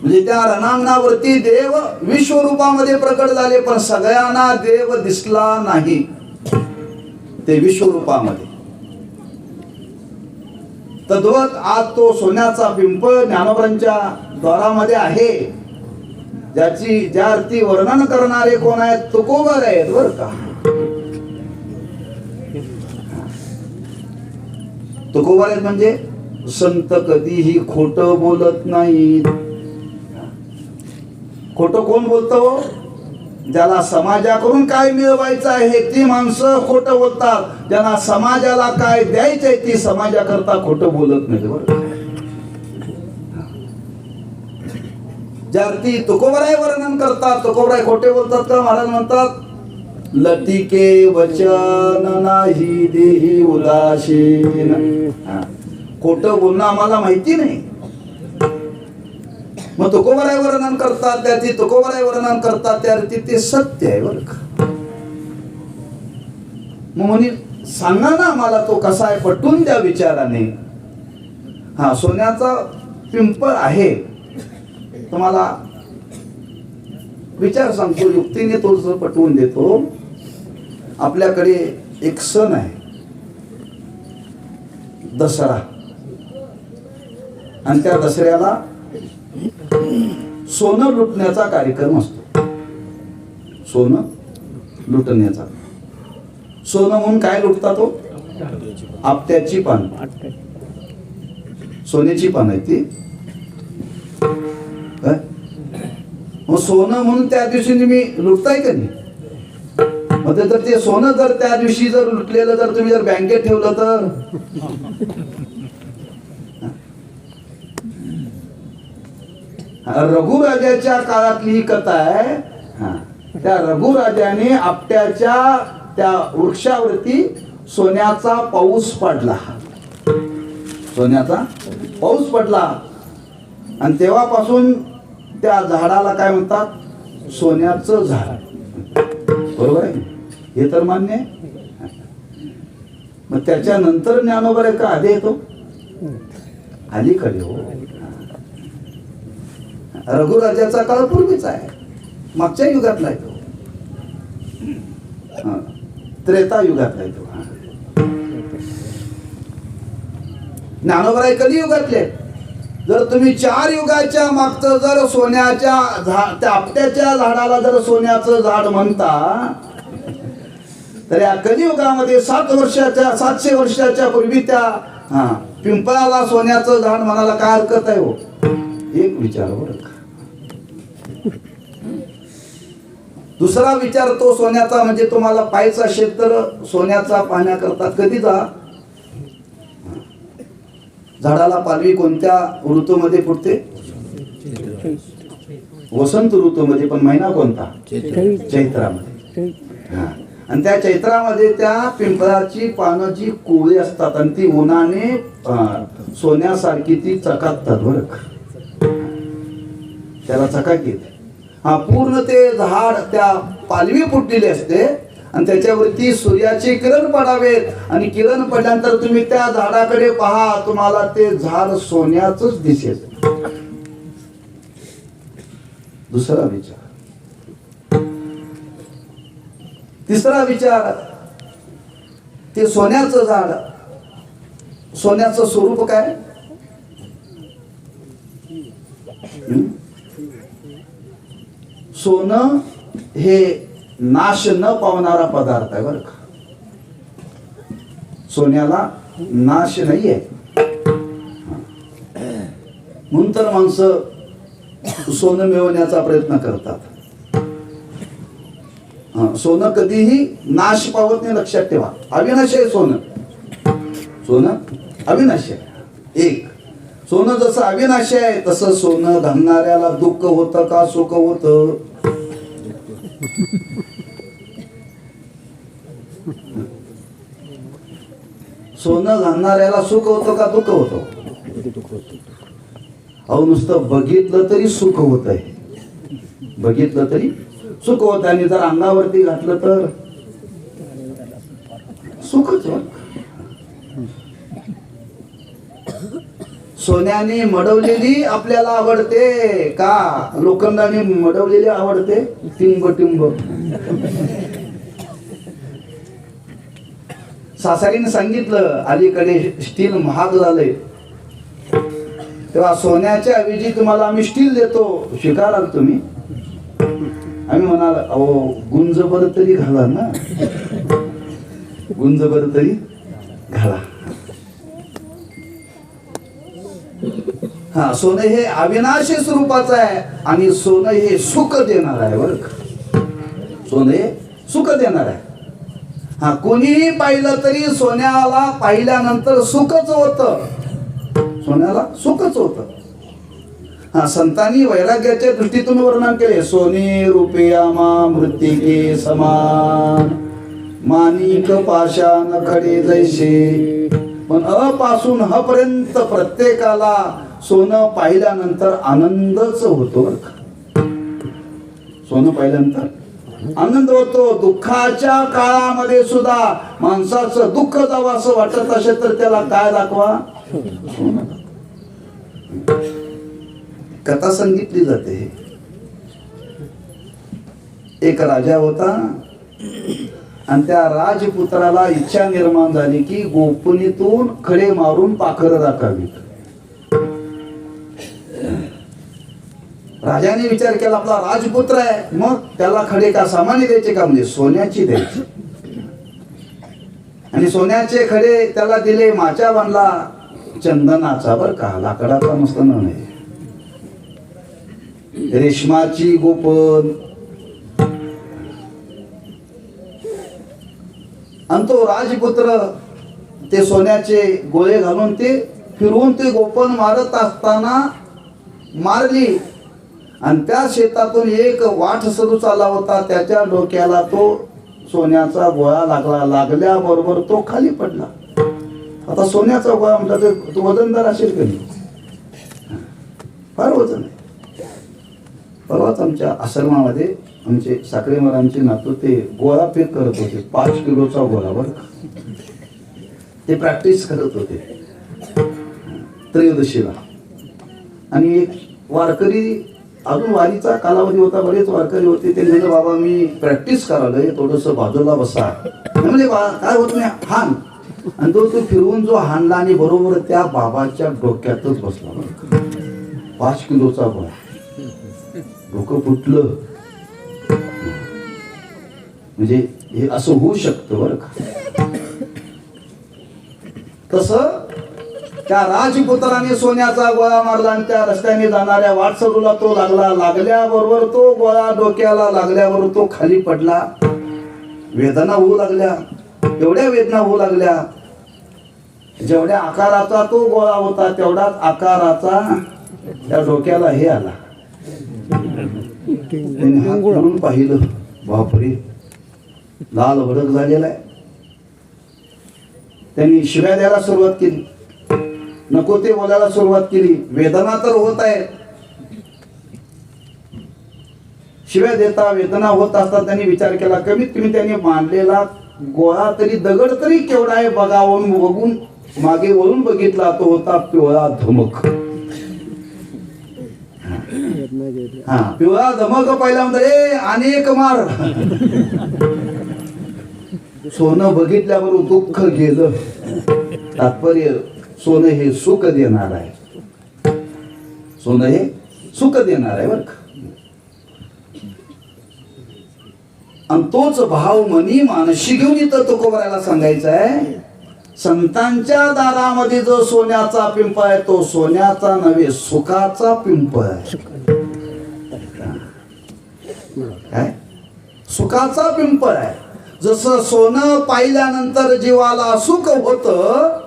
म्हणजे त्या रणांगणावरती देव विश्वरूपामध्ये प्रकट झाले, पण सगळ्यांना देव दिसला नाही. ते विश्वरूपामध्ये तद्वत आज तो सोन्याचा पिंपळ ज्ञानोबरांच्या द्वारामध्ये आहे, ज्या अर्थी वर्णन करणारे कोण आहेत? तुकोबर आहेत बर का. तुकोबर आहेत म्हणजे संत कधीही खोट बोलत नाहीत. खोट कोण बोलतो? ज्याला समाजाकडून काय मिळवायचं आहे ती माणसं खोटं बोलतात. ज्यांना समाजाला काय द्यायचंय ती समाजाकरता खोटं बोलत नाही बरं. ज्यार्थी तुकोबराय वर्णन करतात, तुकोबराय खोटे बोलतात का? महाराज म्हणतात, लटिके वचन नाही देही उदासीन. खोटं बोलणं आम्हाला माहिती नाही, मग तुकोबराय वर्णन करतात, त्याची तुकोबराय वर्णन करतात, त्यार्थी ते सत्य आहे बरं का. मग म्हणे सांगा ना मला तो कसा आहे, पटवून द्या विचाराने. हा सोन्याचा पिंपळ आहे, तुम्हाला विचार सांगतो, युक्तीने तो पटवून देतो. आपल्याकडे एक सण आहे दसरा, आणि त्या दसऱ्याला सोनं लुटण्याचा कार्यक्रम असतो. सोनं लुटण्याचा. सोनं म्हणून काय लुटतात तो? आपट्याची पान, सोन्याची पान आहे ती. मग सोनं म्हणून त्या दिवशी तुम्ही लुटताय का नाही? मग जर ते सोनं जर त्या दिवशी जर लुटलेलं जर तुम्ही जर बँकेत ठेवलं तर रघुराजाच्या काळातली ही कथा आहे. त्या रघुराजाने आपट्याच्या त्या वृक्षावरती सोन्याचा पाऊस पडला. सोन्याचा पाऊस पडला आणि तेव्हापासून त्या झाडाला काय म्हणतात? सोन्याचं झाड. बरोबर आहे, हे तर मान्य आहे. मग त्याच्यानंतर ज्ञानोबर आहे का आधी येतो? अलीकडे हो. रघुराजाचा काळ पूर्वीचा आहे, मागच्या युगातला आहे तो, त्रेता युगातला आहे तो. ज्ञानोबर आहे कलियुगातले. जर तुम्ही 4 युगाच्या मागचं जर सोन्याच्या त्या आपट्याच्या झाडाला जर सोन्याचं झाड म्हणता, तर या कलियुगामध्ये 700 वर्षाच्या पूर्वी त्या पिंपळाला सोन्याचं झाड म्हणायला काय हरकत आहे हो? एक विचार बरं का. दुसरा विचार तो सोन्याचा, म्हणजे तुम्हाला पाहायचं असेल तर सोन्याचा पाहण्याकरता कधी जा. झाडाला पालवी कोणत्या ऋतूमध्ये फुटते? वसंत ऋतूमध्ये. पण महिना कोणता? चैत्रामध्ये. आणि त्या चैत्रामध्ये त्या पिंपळाची पानं जी कोवळी असतात आणि ती उन्हाने सोन्यासारखी ती चकाकतात बरं. त्याला चकाक येते. पूर्ण ते झाड त्या पालवी फुटलेली असते आणि त्याच्यावरती सूर्याचे किरण पडावेत, आणि किरण पडल्यानंतर तुम्ही त्या झाडाकडे पहा, तुम्हाला ते झाड सोन्याचंच दिसेल. दुसरा विचार. तिसरा विचार, ते सोन्याचं झाड, सोन्याचं स्वरूप काय? सोनं हे नाश न पावणारा पदार्थ आहे बरं का. सोन्याला नाश नाहीये. म्हणून तर माणसं सोनं मिळवण्याचा प्रयत्न करतात. सोनं कधीही नाश पावत नाही, लक्षात ठेवा. अविनाशी आहे सोनं. सोनं अविनाशी आहे. एक सोनं जसं अविनाशी आहे तसं सोनं घालणाऱ्याला दुःख होतं का सुख होतं? सोनं घालणाऱ्याला सुख होतं का दुःख होतं? अहो नुसतं बघितलं तरी सुख होत आहे, बघितलं तरी सुख होत. आणि जर अंगावरती घातलं तर सुखच होत. सोन्याने मडवलेली आपल्याला आवडते का लोखंडाने मडवलेली आवडते? टिंब टिंब. सासरीने सांगितलं अलीकडे स्टील महाग झालंय, तेव्हा सोन्याच्या ऐवजी तुम्हाला आम्ही स्टील देतो, स्वीकाराल तुम्ही? आम्ही म्हणाल अहो गुंजभर तरी घाला ना, गुंजभर तरी घाला. हा, सोनं हे अविनाशी स्वरूपाचं आहे आणि सोनं हे सुख देणार आहे बरं का. सोनं हे सुख देणार आहे. हा, कोणीही पाहिलं तरी सोन्याला पाहिल्यानंतर सुखच होतं, सोन्याला सुखच होतं. हा, संतांनी वैराग्याच्या दृष्टीतून वर्णन केले. सोने रुपयामा मृत्तिके समान, माणिक पाषाण खडे जैसे. पण अ पासून ह पर्यंत प्रत्येकाला सोनं पाहिल्यानंतर आनंदच होतो. सोनं पाहिल्यानंतर आनंद होतो. दुःखाच्या काळामध्ये सुद्धा माणसाचं दुःख जावं असं वाटत असेल तर त्याला काय दाखवा? कथा सांगितली जाते. एक राजा होता आणि त्या राजपुत्राला इच्छा निर्माण झाली की गोपनीतून खडे मारून पाखरं राखावीत. राजाने विचार केला आपला राजपुत्र आहे, मग त्याला खडे का सामान्य द्यायचे का? म्हणजे सोन्याची द्यायची. आणि सोन्याचे खडे त्याला दिले. माचा बांधला चंदनाचा, बर का, लाकडाचा नसतं ना, नाही, रेशमाची गोपन. आणि तो राजपुत्र ते सोन्याचे गोळे घालून ते फिरवून ते गोपन मारत असताना मारली आणि त्या शेतातून एक वाट सरू चालला होता. त्याच्या डोक्याला तो सोन्याचा गोळा लागला. लागल्याबरोबर तो खाली पडला. आता सोन्याचा गोळा म्हटलं तर तो वजनदार असेल कधी? फार वजन आहे. परवाच आमच्या आश्रमामध्ये आमचे साखरे महाराजांचे नातू ते गोळा फेक करत होते. 5 किलोचा गोळा, बरं का. ते प्रॅक्टिस करत होते त्रयोदशीला. आणि एक वारकरी, अजून वारीचा कालावधी होता, बरेच वारकरी होते. ते म्हणजे बाबा मी प्रॅक्टिस करायलोय, थोडंसं बाजूला बसा. म्हणजे काय होत नाही, हान. आणि तो फिरवून जो हाणला आणि बरोबर त्या बाबाच्या डोक्यातच बसला. 5 किलोचा गोळा, डोकं फुटलं. म्हणजे हे असं होऊ शकतं बरं का. तसं त्या राजपुत्राने सोन्याचा गोळा मारला आणि त्या रस्त्याने जाणाऱ्या वाटसरूला तो लागला. लागल्याबरोबर तो गोळा डोक्याला लागल्याबरोबर तो खाली पडला. वेदना होऊ लागल्या, एवढ्या वेदना होऊ लागल्या. जेवढ्या आकाराचा तो गोळा होता तेवढाच आकाराचा त्या डोक्याला हे आला. त्यांनी हात करून पाहिलं, बापरे, लाल भडक झालेला आहे. त्यांनी शिव्या द्यायला सुरुवात केली, नको ते बोलायला सुरुवात केली. वेदना तर होत आहे. शिव्या देता वेदना होत असतात. त्यांनी विचार केला कमीत कमी त्यांनी मांडलेला गोळा तरी, दगड तरी केवढा आहे बघावून बघून मागे वळून बघितला, तो होता पिवळा धमक. हा, पिवळा धमक पाहिल्यानंतर अनेक मार. सोनं बघितल्याबरोबर दुःख गेलं. तात्पर्य सोनं हे सुख देणार आहे. सोनं हे सुख देणार आहे बरं का. आणि तोच भाव मनी मानशी घेऊन इथं तुकोबरायला सांगायचं आहे. संतांच्या दारामध्ये जो सोन्याचा पिंप आहे तो सोन्याचा नव्हे सुखाचा पिंप आहे. काय सुखाचा पिंपळ आहे. जसं सोनं पाहिल्यानंतर जीवाला सुख होतं,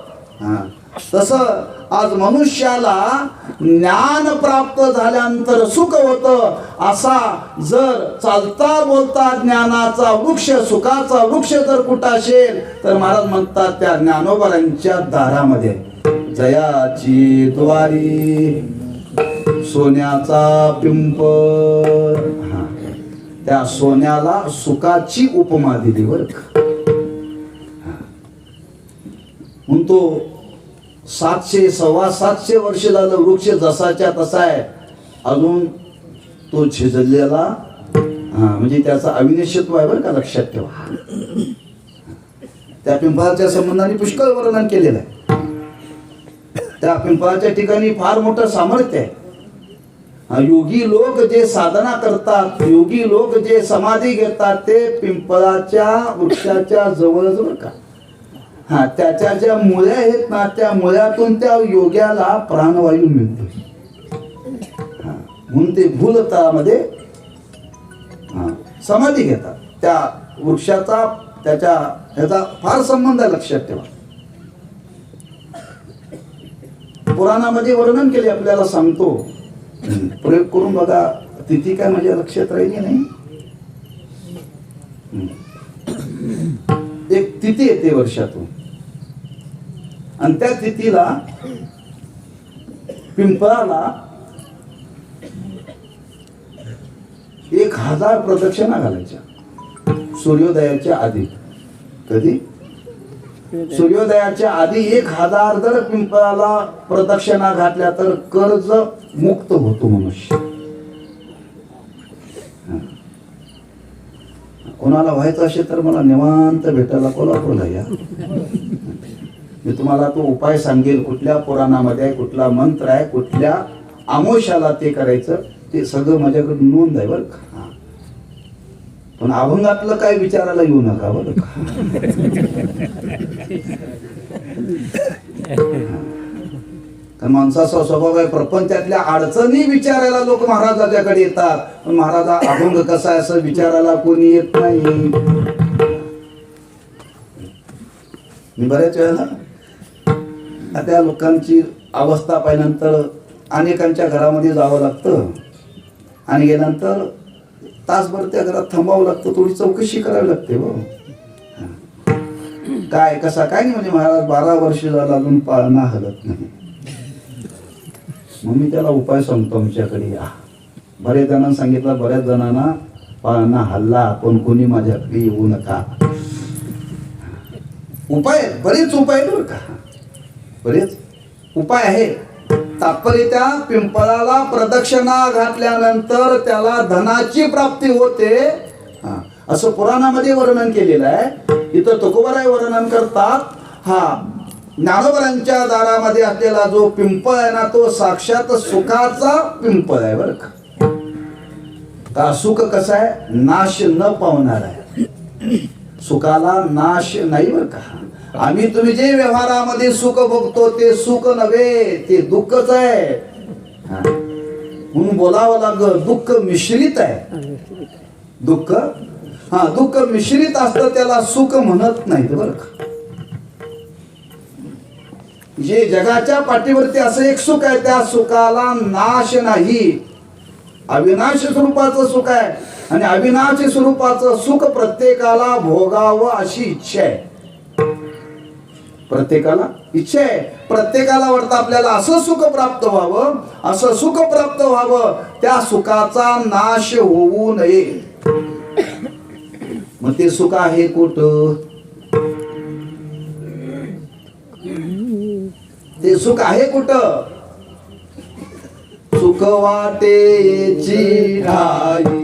तसं आज मनुष्याला ज्ञान प्राप्त झाल्यानंतर सुख होतं. असा जर चालता बोलता ज्ञानाचा वृक्ष, सुखाचा वृक्ष जर कुठं असेल तर महाराज म्हणतात त्या ज्ञानोबरांच्या दारामध्ये जयाची द्वारी सोन्याचा पिंपळ. त्या सोन्याला सुखाची उपमा दिली बर का. म्हणतो 700 750 वर्ष झालं वृक्ष जसाच्या तसा आहे, अजून तो झिजलेला, म्हणजे त्याचा अविनश्यत्व आहे बरं का, लक्षात ठेवा. त्या पिंपळाच्या संबंधाने पुष्कळ वर्णन केलेलं आहे. त्या पिंपळाच्या ठिकाणी फार मोठं सामर्थ्य आहे. योगी लोक जे साधना करतात, योगी लोक जे समाधी घेतात ते पिंपळाच्या वृक्षाच्या जवळच बरं का. त्याच्या ज्या मुळ्या आहेत ना, त्या मुळ्यातून त्या योग्याला प्राणवायू मिळतो. म्हणून ते भूलतळामध्ये समाधी घेतात. त्या वृक्षाचा ह्याचा फार संबंध आहे, लक्षात ठेवा. पुराणामध्ये वर्णन केले, आपल्याला सांगतो, प्रयोग करून बघा. तिथी काय माझ्या लक्षात राहिली नाही. एक तिथी येते वर्षातून, आणि त्या तिथीला पिंपळाला 1000 प्रदक्षिणा घालायच्या सूर्योदयाच्या आधी. कधी? सूर्योदयाच्या आधी 1000 जर पिंपळाला प्रदक्षिणा घातल्या तर कर्ज मुक्त होतो मनुष्य. कोणाला व्हायचं असेल तर मला निवांत भेटायला कोल्हापूरला या. मी तुम्हाला तो उपाय सांगेल, कुठल्या पुराणामध्ये आहे, कुठला मंत्र आहे, कुठल्या आमोशाला ते करायचं, ते सगळं माझ्याकडे नोंद आहे बरं का. पण अभंगातलं काय विचारायला येऊ नका बरं का. कारण माणसाचा स्वभाव आहे, प्रपंचातल्या अडचणी विचारायला लोक महाराजाच्याकडे येतात, पण महाराजा अभंग कसा आहे असं विचारायला कोणी येत नाही. मी बऱ्याच वेळेला त्या लोकांची अवस्था पाहिल्यानंतर अनेकांच्या घरामध्ये जावं लागतं, आणि गेल्यानंतर तासभर त्या घरात थांबावं लागतं, थोडी चौकशी करावी लागते. हो, काय कसा काय नाही, म्हणजे महाराज 12 वर्ष झालं अजून पाळणा हलत नाही. मग मी त्याला उपाय सांगतो, आमच्याकडे या. बऱ्याच जणांना सांगितलं, बऱ्याच जणांना पाळणा हल्ला, पण कोणी माझ्याकडे येऊ नका. उपाय बरेच उपाय बरं का, बरेच उपाय आहे. तात्पर्य त्या पिंपळाला प्रदक्षिणा घातल्यानंतर त्याला धनाची प्राप्ती होते, असं पुराणामध्ये वर्णन केलेलं आहे. इथं तुकोबाराय वर्णन करतात, ज्ञानोबरांच्या दारामध्ये असलेला जो पिंपळ आहे ना, तो साक्षात सुखाचा पिंपळ आहे बरं का. का सुख कसं आहे, नाश न पावणार आहे. सुखाला नाश नाही बरं का. आम्ही तुम्ही जे व्यवहारामध्ये सुख बघतो ते सुख नव्हे, ते दुःखच आहे. म्हणून बोलावं लागलं, दुःख मिश्रित आहे. दुःख दुःख मिश्रित असतं, त्याला सुख म्हणत नाहीत बरं का. जे जगाच्या पाठीवरती असं एक सुख आहे, त्या सुखाला नाश नाही. अविनाश स्वरूपाचं सुख आहे, आणि अविनाशी स्वरूपाचं सुख प्रत्येकाला भोगावं अशी इच्छा आहे. प्रत्येकाला इच्छा आहे, प्रत्येकाला वाटतं आपल्याला असं सुख प्राप्त व्हावं, असं सुख प्राप्त व्हावं, त्या सुखाचा नाश होऊ नये. मग ते सुख आहे कुठं? ते सुख आहे कुठं? सुख वाटेची ठाई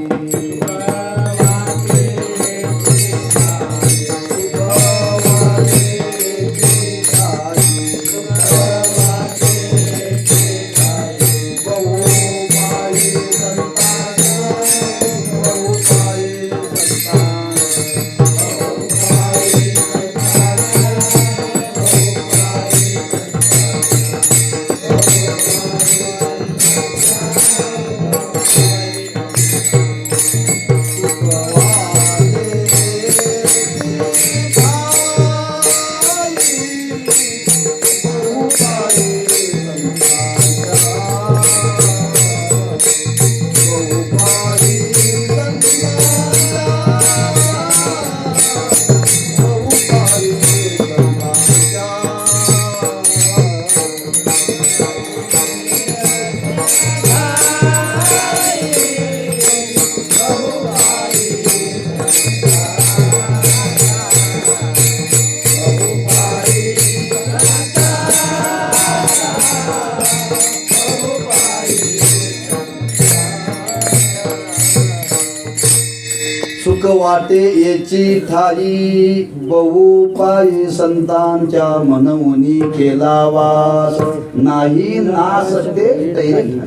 वाटे येची ठाई बहु पायी संतांच्या मनवुनी केला वास नाही नाश ते तैरी.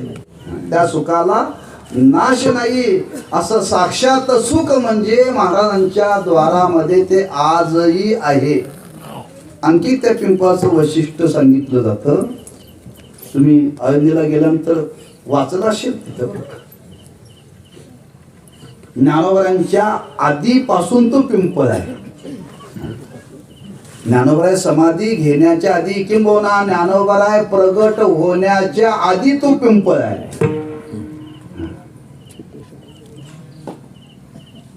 त्या सुखाला नाश नाही असं साक्षात सुख म्हणजे महाराजांच्या द्वारामध्ये ते आजही आहे. आणखी त्या पिंपळाचं वैशिष्ट्य सांगितलं जातं. तुम्ही अयोध्येला गेल्यानंतर वाचलं असेल तिथं. ज्ञानोबरांच्या आधीपासून तो पिंपळ आहे. ज्ञानोबराय समाधी घेण्याच्या आधी किंबहुना ज्ञानोबराय प्रगट होण्याच्या आधी तो पिंपळ आहे.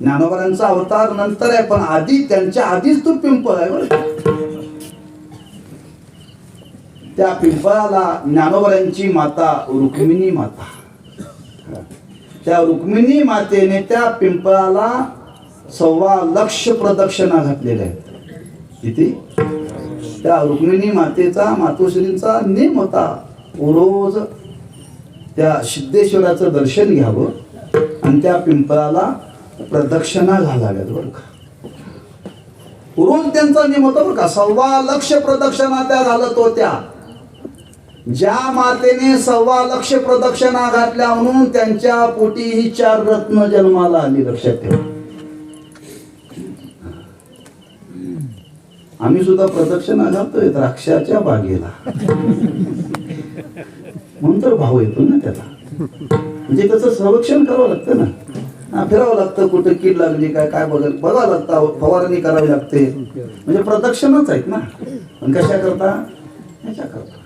ज्ञानोबरांचा अवतार नंतर आहे, पण आधी त्यांच्या आधीच तो पिंपळ आहे बरं. त्या पिंपळाला ज्ञानोबरांची माता रुक्मिणी माता, त्या रुक्मिणी मातेने त्या पिंपळाला 1.25 लाख प्रदक्षिणा घातलेल्या आहेत. किती? त्या रुक्मिणी मातेचा मातोश्रींचा नेम होता रोज त्या सिद्धेश्वराचं दर्शन घ्यावं आणि त्या पिंपळाला प्रदक्षिणा घालाव्यात बरं का. रोज त्यांचा नेम होता बरं का. 1.25 लाख प्रदक्षिणा त्या घालत होत्या. ज्या मातेने 1.25 लाख प्रदक्षिणा घातल्या म्हणून त्यांच्या पोटी ही 4 रत्न जन्माला आली. लक्षात ठेवा. आम्ही सुद्धा प्रदक्षिणा घालतोय द्राक्षाच्या बागेला, म्हणून तर भाव येतो ना त्याला. म्हणजे त्याचं संरक्षण करावं लागतं ना, फिरावं लागतं. कुठं कीड लागली काय काय बघावं लागतं, फवारणी करावी लागते. म्हणजे प्रदक्षिणाच आहेत ना. पण कशा करता? ह्याच्या करता.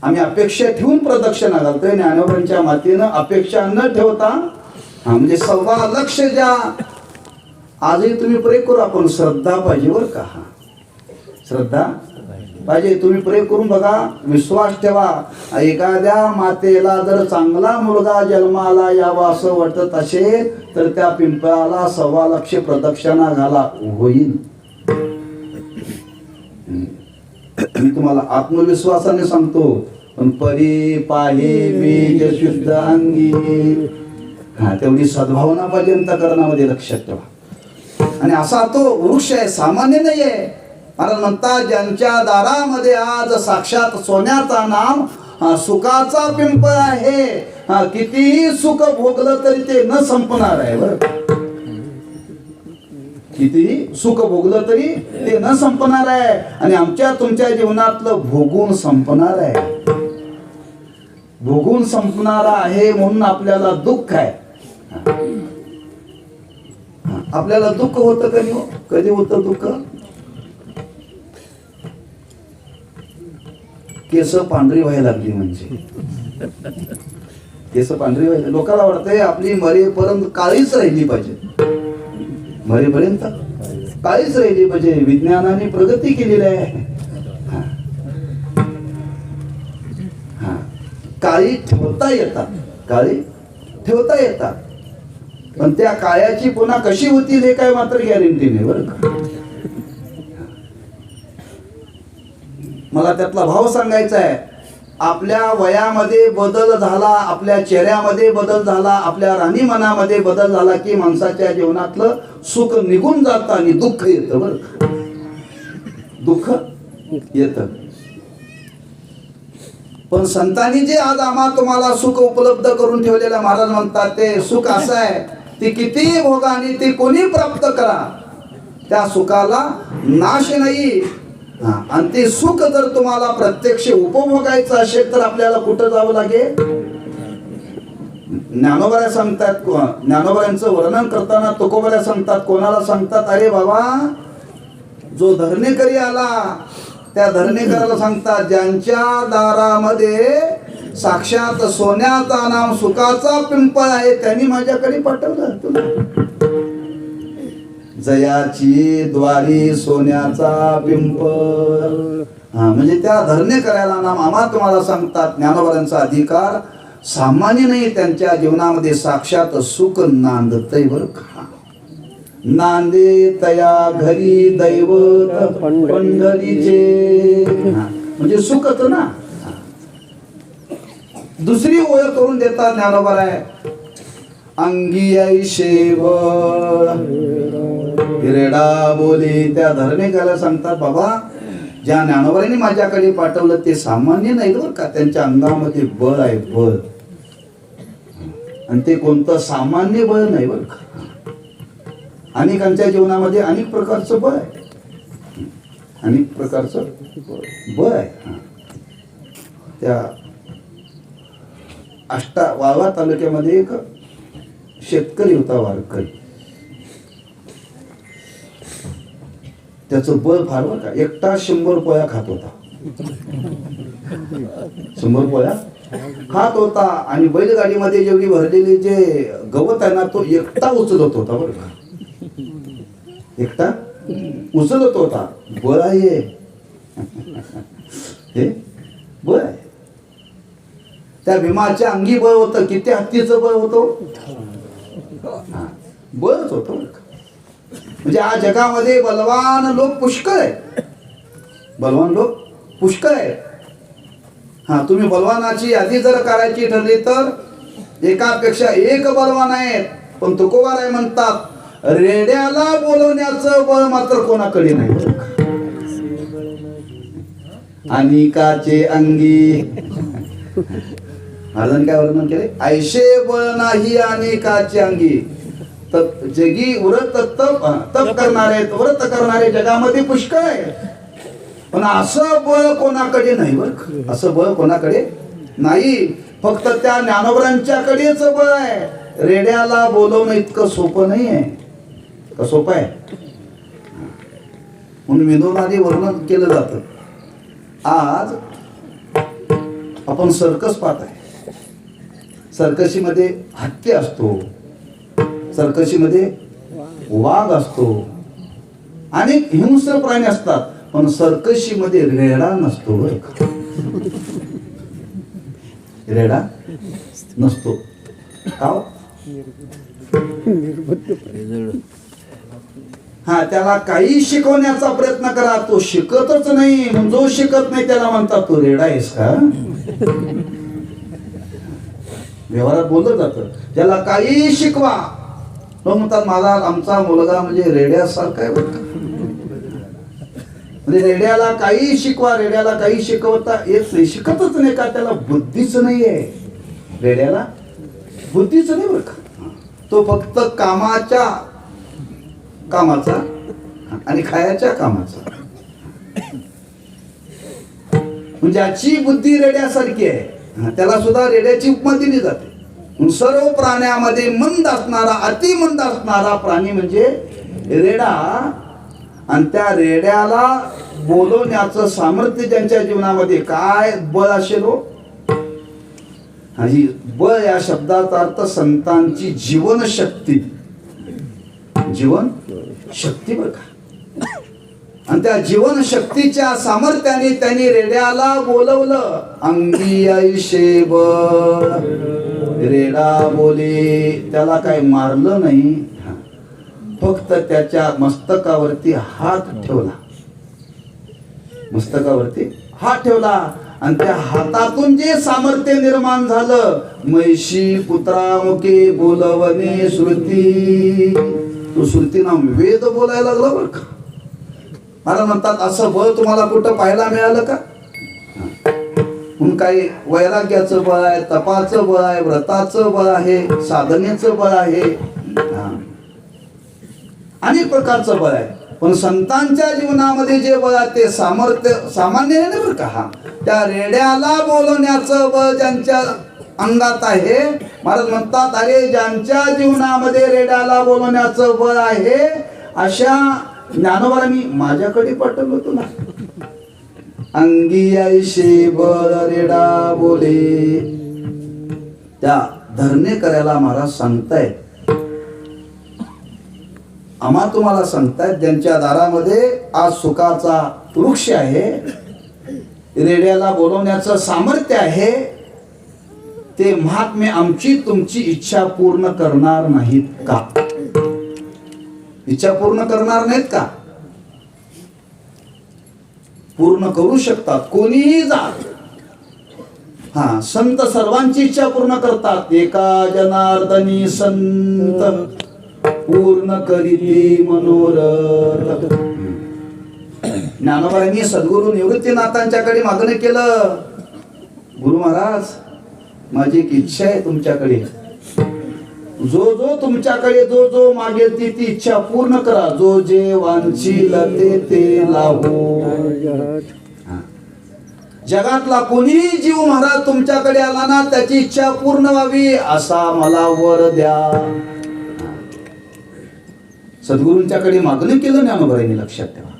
आम्ही अपेक्षा ठेवून प्रदक्षिणा घालतोय. ज्ञानोबरांच्या मातेनं अपेक्षा न ठेवता म्हणजे 1.25 लाख ज्या आजही तुम्ही प्रे करू. आपण श्रद्धा पाहिजे बरं का. श्रद्धा पाहिजे. तुम्ही प्रे करून बघा, विश्वास ठेवा. एखाद्या मातेला जर चांगला मुलगा जन्माला यावा असं वाटत असेल तर त्या पिंपळाला 1.25 लाख प्रदक्षिणा घाला, होईल. मी तुम्हाला आत्मविश्वासाने सांगतो. पण परी पाहे बीज शुद्ध अंगी, तेवढी सद्भावना पाहिजे अंतःकरणामध्ये. लक्षात ठेवा. आणि असा तो वृक्ष आहे, सामान्य नाही आहे. कारण म्हणतात ज्यांच्या दारामध्ये आज साक्षात सोन्याचा नाम सुखाचा पिंपळ आहे, कितीही सुख भोगलं तरी ते न संपणार आहे बरं. कितीही सुख भोगलं तरी ते न संपणार आहे. आणि आमच्या तुमच्या जीवनातलं भोगून संपणार आहे. भोगून संपणारा आहे म्हणून आपल्याला दुःख आहे. आपल्याला दुःख होतं कधी? कधी होतं दुःख? केस पांढरी व्हायला लागली म्हणजे. केस पांढरी व्हायला लोकांना वाटतंय आपली मरेपर्यंत काळीच राहिली पाहिजे. मरेपर्यंत काळीच राहिली पाहिजे. विज्ञानाने प्रगती केलेली आहे. काळी ठेवता येतात, काळी ठेवता येतात. पण त्या काळ्याची पुन्हा कशी होतील हे काय मात्र गॅरंटी नाही बरं का. मला त्यातला भाव सांगायचा आहे. आपल्या वयामध्ये बदल झाला, आपल्या चेहऱ्यामध्ये बदल झाला, आपल्या राहणीमानामध्ये बदल झाला की माणसाच्या जीवनातलं सुख निघून जातं आणि दुःख येतं बरं का. दुःख येतं. पण संतांनी जे आज तुम्हाला सुख उपलब्ध करून ठेवलेलं महाराज म्हणतात ते सुख असं आहे, ते कितीही भोगा आणि ते कोणी प्राप्त करा, त्या सुखाला नाश नाही. आणि ते सुख जर तुम्हाला प्रत्यक्ष उपभोगायचं असेल तर आपल्याला कुठं जावं लागेल? ज्ञानोबा सांगतात, ज्ञानोबांचं वर्णन करताना तुकोबा सांगतात, कोणाला सांगतात? अरे बाबा, जो धरणेकरी आला त्या धरणेकराला सांगतात, ज्यांच्या दारामध्ये साक्षात सोन्याचा नाम सुखाचा पिंपळ आहे त्यांनी माझ्याकडे पाठवलं तुला. जयाची द्वारी सोन्याचा पिंपळ. म्हणजे त्या धरणेकराला नाम आम्हा तुम्हाला सांगतात, ज्ञानोबांचा अधिकार सामान्य नाही. त्यांच्या जीवनामध्ये साक्षात सुख नांदतय बरं का. नांदे तया घरी दैवत पंढरीचे. म्हणजे सुखच ना. दुसरी ओळख करून देतात ज्ञानोबा आहे. अंगी ऐशे बळ रेडा बोले. त्या धरणेकाला सांगतात, बाबा ज्या ज्ञानोबांनी माझ्याकडे पाठवलं ते सामान्य नाही बरं का, त्यांच्या अंगामध्ये बळ आहे, बळ. आणि ते कोणतं सामान्य बळ नाही बरं का. अनेकांच्या जीवनामध्ये अनेक प्रकारचं बळ आहे, अनेक प्रकारचं बळ आहे. त्या वाळवा तालुक्यामध्ये एक शेतकरी होता, वारकरी. त्याचं बळ फार बरं का. एकटा 100 पोळ्या खात होता, 100 पोळ्या खात होता. आणि बैलगाडीमध्ये जेवढी भरलेली जे गवत आहे ना, तो एकटा उचलत होता बरं का, एकटा उचलत होता. बळ आहे हे, बळ आहे. त्या भीमाच्या अंगी बळ होतं. किती हत्तीचं बळ होतं, बळच होतं बरं का. म्हणजे या जगामध्ये बलवान लोक पुष्कळ आहे, बलवान लोक पुष्कळ आहे. हा, तुम्ही बलवानाची यादी जर करायची ठरली तर एकापेक्षा एक बलवान आहेत. पण तुकोबाराय म्हणतात, रेड्याला बोलवण्याचं बळ मात्र कोणाकडे नाही. अनिकाचे अंगी, महाराजांनी काय वर्णन केले, ऐशे बळ नाही अनेकाचे अंगी. जगी व्रत तप करणारे, व्रत करणारे जगामध्ये पुष्कळ आहे, पण असं बळ कोणाकडे नाही बरं. असं बळ कोणाकडे नाही, फक्त त्या ज्ञानोबरांच्याकडेच बळ आहे. रेड्याला बोलवणं इतकं सोपं नाही आहे का, सोपं आहे म्हणून विनोदाने वर्णन केलं जातं. आज आपण सर्कस पाहत आहे. सर्कशीमध्ये हत्ती असतो, सर्कशीमध्ये वाघ असतो, अनेक हिंस्र प्राणी असतात, पण सर्कशीमध्ये रेडा नसतो बरं का. रेडा नसतो का? हा, त्याला काही शिकवण्याचा प्रयत्न करा, तो शिकतच नाही. जो शिकत नाही त्याला म्हणतात तू रेडा आहेस का. व्यवहारात बोललं जातं, ज्याला काही शिकवा तो म्हणतात माझा आमचा मुलगा म्हणजे रेड्यासारखा आहे बरं का. म्हणजे रेड्याला काही शिकवा, रेड्याला काही शिकवता येत नाही, शिकतच नाही का, त्याला बुद्धीच नाही आहे. रेड्याला बुद्धीच नाही बरं का. तो फक्त कामाचा आणि खायच्या कामाचा. म्हणजे ज्याची बुद्धी रेड्यासारखी आहे त्याला सुद्धा रेड्याची उपमा दिली जाते. सर्व प्राण्यामध्ये मंद असणारा, अति मंद असणारा प्राणी म्हणजे रेडा. आणि त्या रेड्याला बोलवण्याचं सामर्थ्य ज्यांच्या जीवनामध्ये काय बळ असेल हो. आणि बळ या शब्दाचा अर्थ संतांची जीवनशक्ती, जीवन शक्ती बरं का. आणि त्या जीवनशक्तीच्या सामर्थ्याने त्यांनी रेड्याला बोलवलं. अंगी ऐशे बळ रेडा बोले. त्याला काही मारलं नाही, फक्त त्याच्या मस्तकावरती हात ठेवला, मस्तकावरती हात ठेवला. आणि त्या हातातून जे सामर्थ्य निर्माण झालं, मैशी पुत्रामुखे बोलवणे श्रुती. तो श्रुतीना वेद बोलायला लागला बरं का. मला म्हणतात असं बळ तुम्हाला कुठं पाहायला मिळालं का. म्हणून काही वैराग्याचं बळ आहे, तपाचं बळ आहे, व्रताचं बळ आहे, साधनेचं बळ आहे, अनेक प्रकारचं बळ आहे. पण संतांच्या जीवनामध्ये जे बळ आहे ते सामर्थ्य सामान्य नाही बरं का. हा, त्या रेड्याला बोलवण्याचं बळ ज्यांच्या अंगात आहे, महाराज म्हणतात अरे ज्यांच्या जीवनामध्ये रेड्याला बोलवण्याचं बळ आहे अशा ज्ञानोबांनी माझ्याकडे पाठवलं तुला. अंगी ऐशे बळ रेडा बोले. त्या धरणे करायला महाराज सांगतायत, आम्हा तुम्हाला सांगतायत ज्यांच्या दारामध्ये आज सुखाचा वृक्ष आहे, रेड्याला बोलवण्याचं सामर्थ्य आहे, ते महात्मे आमची तुमची इच्छा पूर्ण करणार नाहीत का. इच्छा पूर्ण करणार नाहीत का. पूर्ण करू शकतात, कोणीही जा. हा संत सर्वांची इच्छा पूर्ण करतात. एका जनार्दनी संत पूर्ण करीती मनोरथ. ज्ञानोबांनी सद्गुरू निवृत्तीनाथांच्याकडे मागणं केलं, गुरु महाराज माझी एक इच्छा आहे तुमच्याकडे, जो तुमच्याकडे जो मागेल ती इच्छा पूर्ण करा, जो जे वांछील ते लाभो. जगातला कोणी जीव महाराज तुमच्याकडे आला ना त्याची इच्छा पूर्ण व्हावी असा मला वर द्या. सद्गुरूंच्याकडे मागणं केलं ज्ञानोबांनी, लक्षात ठेवा.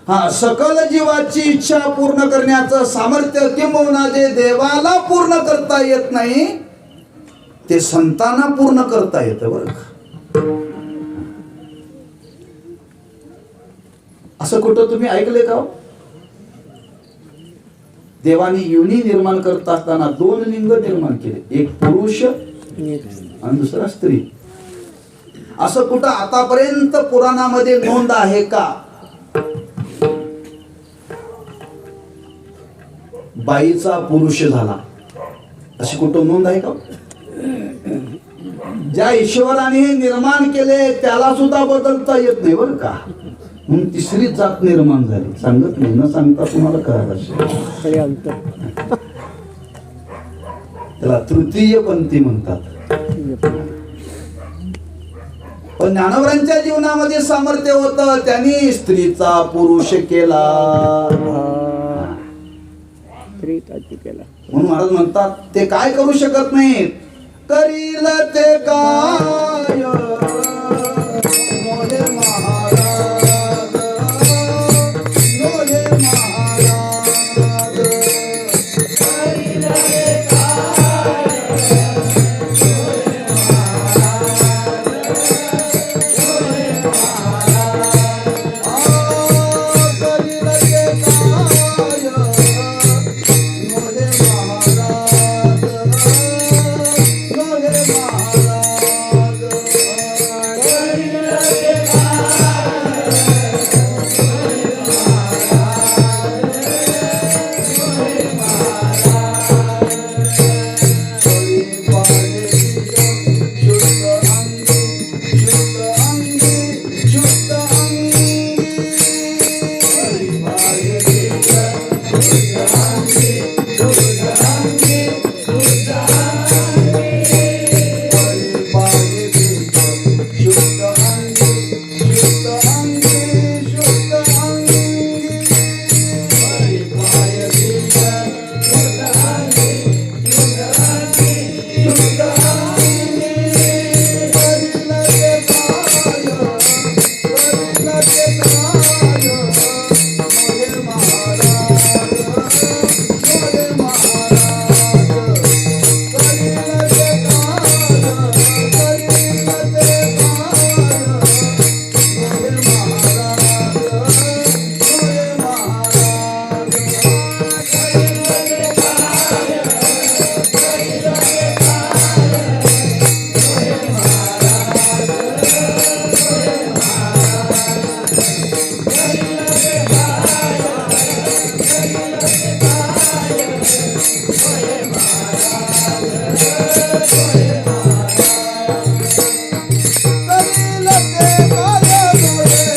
हा सकल जीवाची इच्छा पूर्ण करण्याचं सामर्थ्य किंबहुना जे देवाला पूर्ण करता येत नाही ते संतांना पूर्ण करता येतं बरं का. असं कुठं तुम्ही ऐकले का? देवाने योनी निर्माण करत असताना 2 लिंग निर्माण केले, एक पुरुष आणि दुसरा स्त्री. असं कुठं आतापर्यंत पुराणामध्ये नोंद आहे का? बाईचा पुरुष झाला अशी कुठं नोंद आहे का? ज्या ईश्वराने निर्माण केले त्याला सुद्धा बदलता येत नाही बरं का. म्हणून तिसरी जात निर्माण झाली. सांगत नाही, न सांगता तुम्हाला कळालं. त्याला तृतीय पंथी म्हणतात. पण ज्ञानोबांच्या जीवनामध्ये सामर्थ्य होतं, त्यांनी स्त्रीचा पुरुष केला. म्हणून महाराज म्हणतात ते काय करू शकत नाहीत. करील ते काय मोरे महाराज, मोरे महाराज. करील ते काय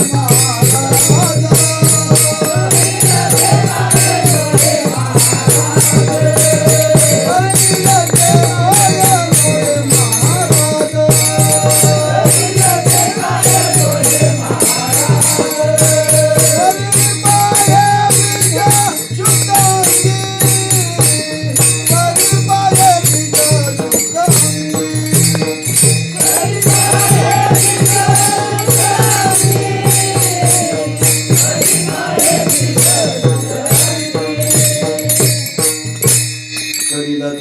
मोरे महाराज, मोरे महाराज. करील ते काय मोरे महाराज, मोरे महाराज.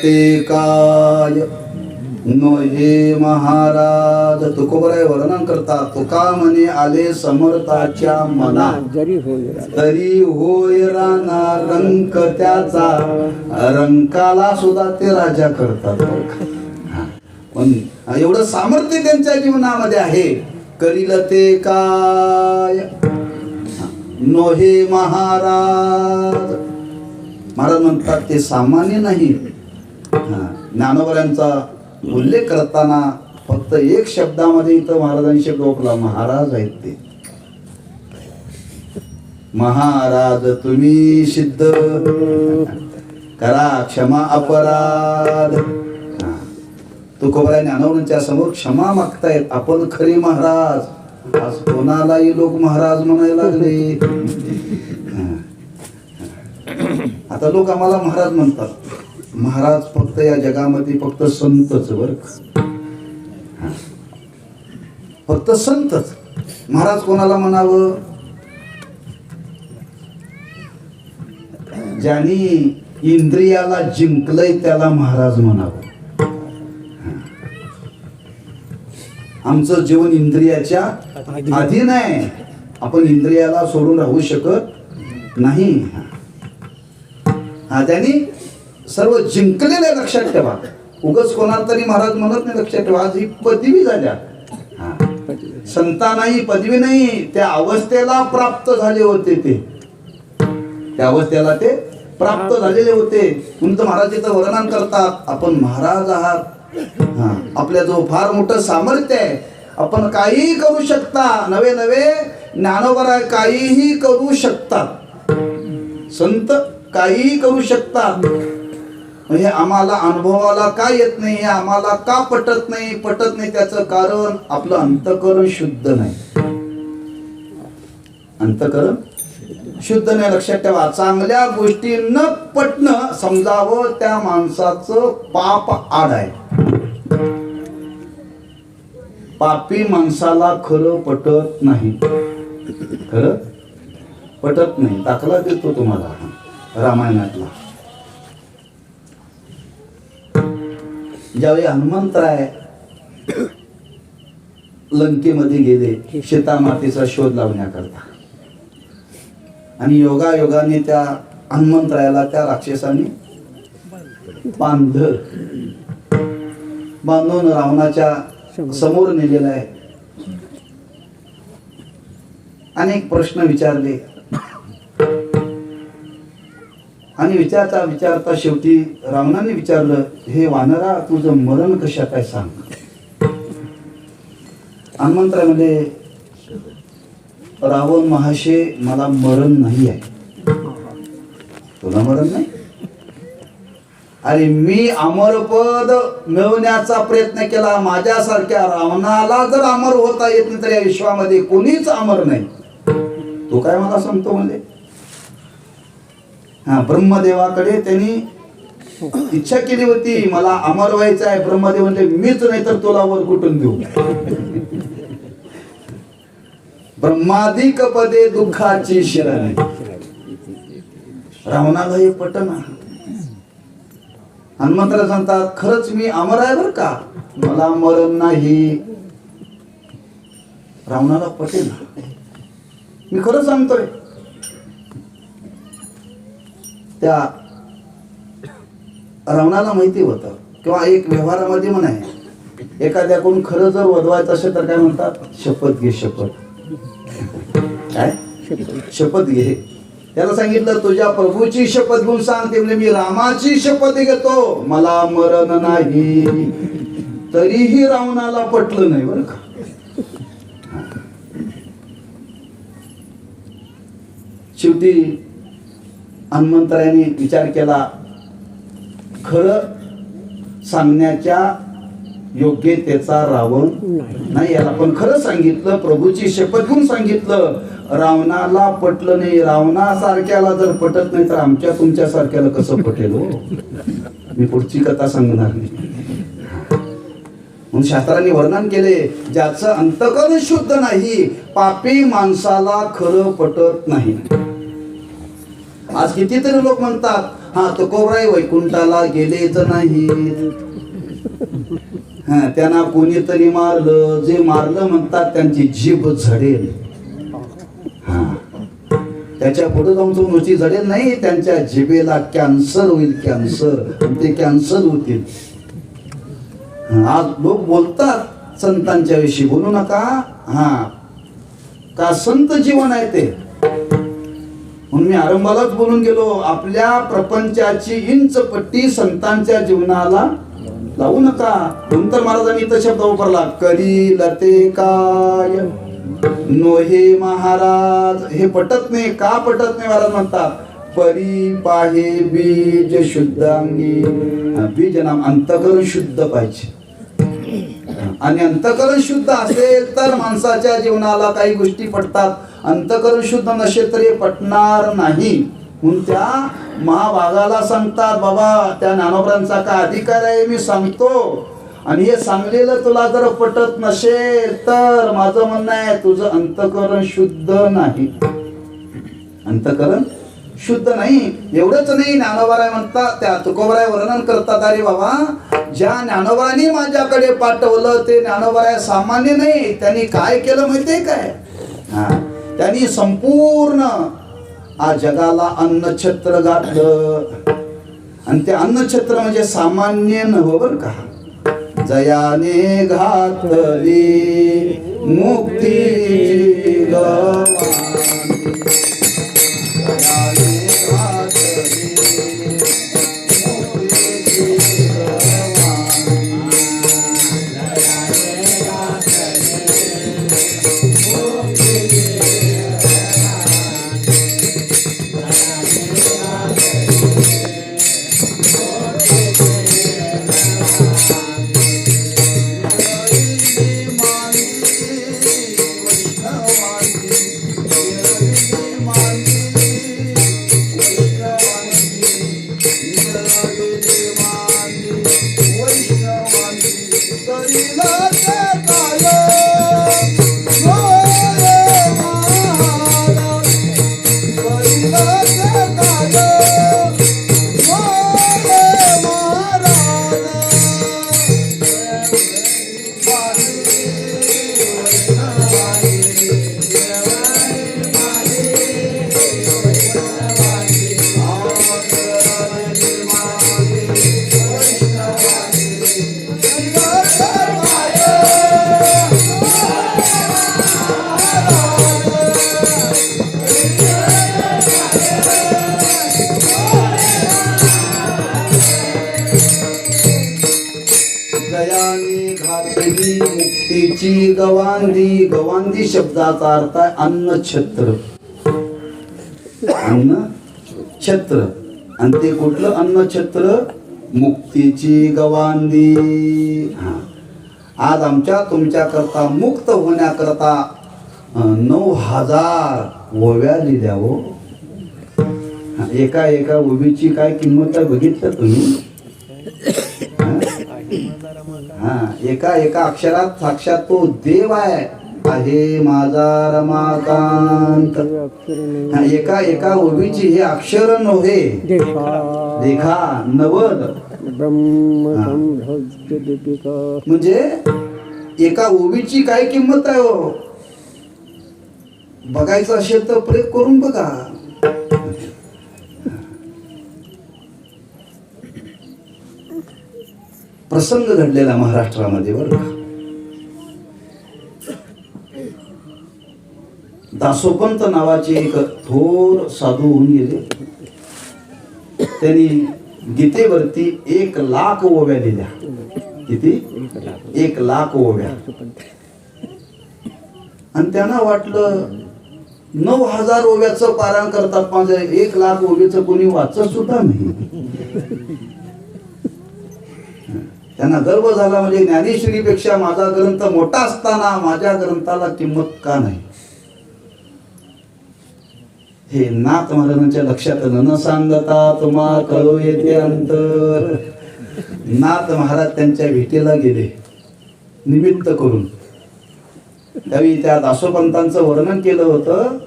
ते काय नोहे महाराज. तुकोबराय वर्णन करतात. तुका म्हणे आले समर्थाच्या मना, तरी होय राणा रंक त्याचा. रंकाला सुद्धा ते राजा करतात. पण एवढं सामर्थ्य त्यांच्या जीवनामध्ये आहे. करील ते काय नोहे महाराज. महाराज म्हणतात ते सामान्य नाही. ज्ञानोबऱ्यांचा उल्लेख करताना फक्त एक शब्दामध्ये इथं महाराजांनी शब्द वापरला, महाराज आहेत ते. महाराज तुम्ही सिद्ध करा क्षमा अपराध. तुकोबराय ज्ञानोबरांच्या समोर क्षमा मागतायत. आपण खरे महाराज. आज कोणालाही लोक महाराज म्हणायला लागले. आता लोक आम्हाला महाराज म्हणतात. महाराज फक्त या जगामध्ये फक्त संतच बर, फक्त संतच. महाराज कोणाला म्हणावं? ज्यांनी इंद्रियाला जिंकलंय त्याला महाराज म्हणावं. आमचं जीवन इंद्रियाच्या अधीन आहे. आपण इंद्रियाला सोडून राहू शकत नाही. त्यांनी सर्व जिंकलेले लक्षात ठेवा. उगाच कोणाला तरी महाराज म्हणत नाही, लक्षात ठेवा. आज ही पदवी झाल्या. संतांनाही पदवी नाही, त्या अवस्थेला प्राप्त झाले होते. त्या अवस्थेला ते प्राप्त झालेले होते. म्हणून महाराज इथं वर्णन करतात, आपण महाराज आहात. आपल्या जो फार मोठं सामर्थ्य आहे. आपण काहीही करू शकता. नवे नवे ज्ञानोबा काहीही करू शकतात. संत काहीही करू शकतात. हे आम्हाला अनुभवाला का येत नाही, हे आम्हाला का पटत नाही त्याचं कारण आपलं अंतःकरण शुद्ध नाही. अंतःकरण शुद्ध नाही. लक्षात ठेवा. चांगल्या गोष्टी न पटणं समजावं त्या माणसाचं पाप आड आहे. पापी माणसाला खरं पटत नाही. खरं पटत नाही. दाखला देतो तुम्हाला रामायणातला. ज्यावेळी हनुमंतराय लंकेमध्ये गेले सीतामातेचा शोध लावण्याकरता, आणि योगायोगाने त्या हनुमंतरायाला त्या राक्षसाने बांधून रावणाच्या समोर नेलेला आहे. अनेक प्रश्न विचारले आणि विचारता शेवटी रावणाने विचारलं, हे वानरा तुझं मरण कशात आहे सांग. हनुमंतराय म्हणजे, रावण महाशय मला मरण नाही आहे. तुला मरण नाही? अरे मी अमरपद मिळवण्याचा प्रयत्न केला. माझ्यासारख्या रावणाला जर अमर होता येत नाही तर या विश्वामध्ये कोणीच अमर नाही. तो काय मला सांगतो म्हणजे, ब्रह्मदेवाकडे त्यांनी इच्छा केली होती, मला अमर व्हायचं आहे. ब्रह्मदेव म्हणजे मीच नाही तर तुला वर कुठून देऊ. ब्रह्माधिक पदे दुःखाची शिराने. रावणाला हे पटना. हनुमंतराय सांगतात, खरंच मी अमर आहे बर का, मला मरण नाही. रावणाला पटेना. मी खरं सांगतोय. त्या रावणाला माहिती होतं किंवा एक व्यवहारामध्ये म्हणाय, एखाद्याकडून खरं जर वधवायचं असेल तर काय म्हणतात, शपथ घे. शपथ काय? शपथ घे. त्याला सांगितलं, तुझ्या प्रभूची शपथ घेऊन सांग. ते म्हणजे मी रामाची शपथ घेतो, मला मरण नाही. तरीही रावणाला पटलं नाही बरं का. शेवटी हनुमंतरायाने विचार केला, खरं सांगण्याच्या योग्यतेचा रावण नाही. याला पण खरं सांगितलं, प्रभूची शपथ घेऊन सांगितलं. रावणाला पटलं नाही. रावणासारख्याला जर पटत नाही तर आमच्या तुमच्या सारख्याला कसं पटेल हो. मी पुढची कथा सांगणार नाही. म्हणून शास्त्रांनी वर्णन केले, ज्याचं अंतःकरण शुद्ध नाही, पापी माणसाला खरं पटत नाही. आज कितीतरी लोक म्हणतात, तुकोबराय वैकुंठाला गेलेच नाही. त्यांना कोणीतरी मारलं. जे मारलं म्हणतात त्यांची जीभ झडेल. त्याच्या पुढे जाऊन तो नुची झडेल नाही, त्यांच्या जिभेला कॅन्सर होईल. कॅन्सर. ते कॅन्सर होतील. आज लोक बोलतात संतांच्या विषयी, बोलू नका. का संत जीवन आहे ते. म्हणून मी आरंभालाच बोलून गेलो, आपल्या प्रपंचाची इंच पट्टी संतांच्या जीवनाला लावू नका. नंतर महाराजांनी इथं शब्द वापरला, करी लते काय नोहे महाराज. हे पटत नाही. का पटत नाही? महाराज म्हणतात, परी पाहे बीज शुद्ध अंगी. बीज नाम अंतकरण शुद्ध पाहिजे, आणि अंतकरण शुद्ध असेल तर माणसाच्या जीवनाला काही गोष्टी पटतात. अंतकरण शुद्ध नसेल तर हे पटणार नाही. म्हणून त्या महाभागाला सांगतात, बाबा त्या ज्ञानोबरांचा काय अधिकार आहे मी सांगतो, आणि हे सांगलेलं तुला जर पटत नसेल तर माझं म्हणणं आहे तुझं अंतकरण शुद्ध नाही. अंतकरण शुद्ध नाही. एवढंच नाही, ज्ञानोबराय म्हणतात, त्या तुकोबराय वर्णन करतात, अरे बाबा ज्या ज्ञानोबरांनी माझ्याकडे पाठवलं ते ज्ञानोबराय सामान्य नाही. त्यांनी काय केलं माहितीये काय? त्यांनी संपूर्ण आज जगाला अन्नछत्र घातलं, आणि ते अन्नछत्र म्हणजे सामान्य नव्ह बर का. जयाने घातली मुक्ती गवांडी, जयाने घातली मुक्तीची गवांडी, जयाने घातली मुक्तीची मुक्तीची गवांधी. गवांधी शब्दाचा अर्थ आहे अन्नछत्र. अन्नछत्र, आणि ते कुठलं अन्नछत्र? मुक्तीची गवांधी. आज आमच्या तुमच्या करता मुक्त होण्याकरता 9,000 ओव्या लिहिल्या हो. एका एका ओवीची काय किंमत आहे बघितलं तुम्ही? एका एका अक्षरात साक्षात तो देव आहे माझा रमाकांत. एका एका ओवीची हे अक्षर नव्हे, देखा नवद म्हणजे एका ओवीची काय किंमत आहे हो. बघायचं असेल तर प्रयोग करून बघा. प्रसंग घडलेला महाराष्ट्रामध्ये बरं का. दासोपंत नावाचे एक थोर साधू होऊन गेले. त्यांनी गीतेवरती 1,00,000 ओव्या लिहिल्या. किती? 1,00,000 ओव्या. आणि त्यांना वाटलं 9,000 ओव्याचं पारायण करतात, माझं 1,00,000 ओव्याचं कोणी वाचत सुद्धा नाही. त्यांना गर्व झाला, म्हणजे ज्ञानेश्वरीपेक्षा माझा ग्रंथ मोठा असताना माझ्या ग्रंथाला किंमत का नाही. हे नाथ महाराजांच्या लक्षात न सांगता तुम्हा कळू येते अंतर. नाथ महाराज त्यांच्या भेटीला गेले निमित्त करून. त्यावेळी त्या दासोपंतांचं वर्णन केलं होतं.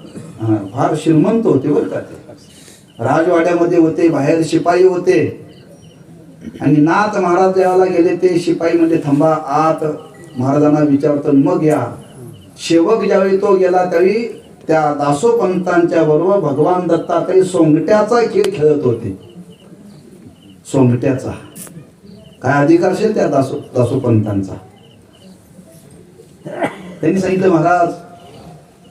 फार श्रीमंत होते बरं का ते. राजवाड्यामध्ये होते, बाहेर शिपाई होते. आणि नाथ महाराज जेव्हा गेले ते शिपाई म्हणजे थांबा, आत महाराजांना विचारतो मग या. सेवक ज्यावेळी तो गेला त्यावेळी त्या दासोपंतांच्या बरोबर भगवान दत्तात्रय सोंगट्याचा खेळ खेळत होते. सोंगट्याचा काय अधिकार असेल त्या दासोपंतांचा. त्यांनी सांगितलं, महाराज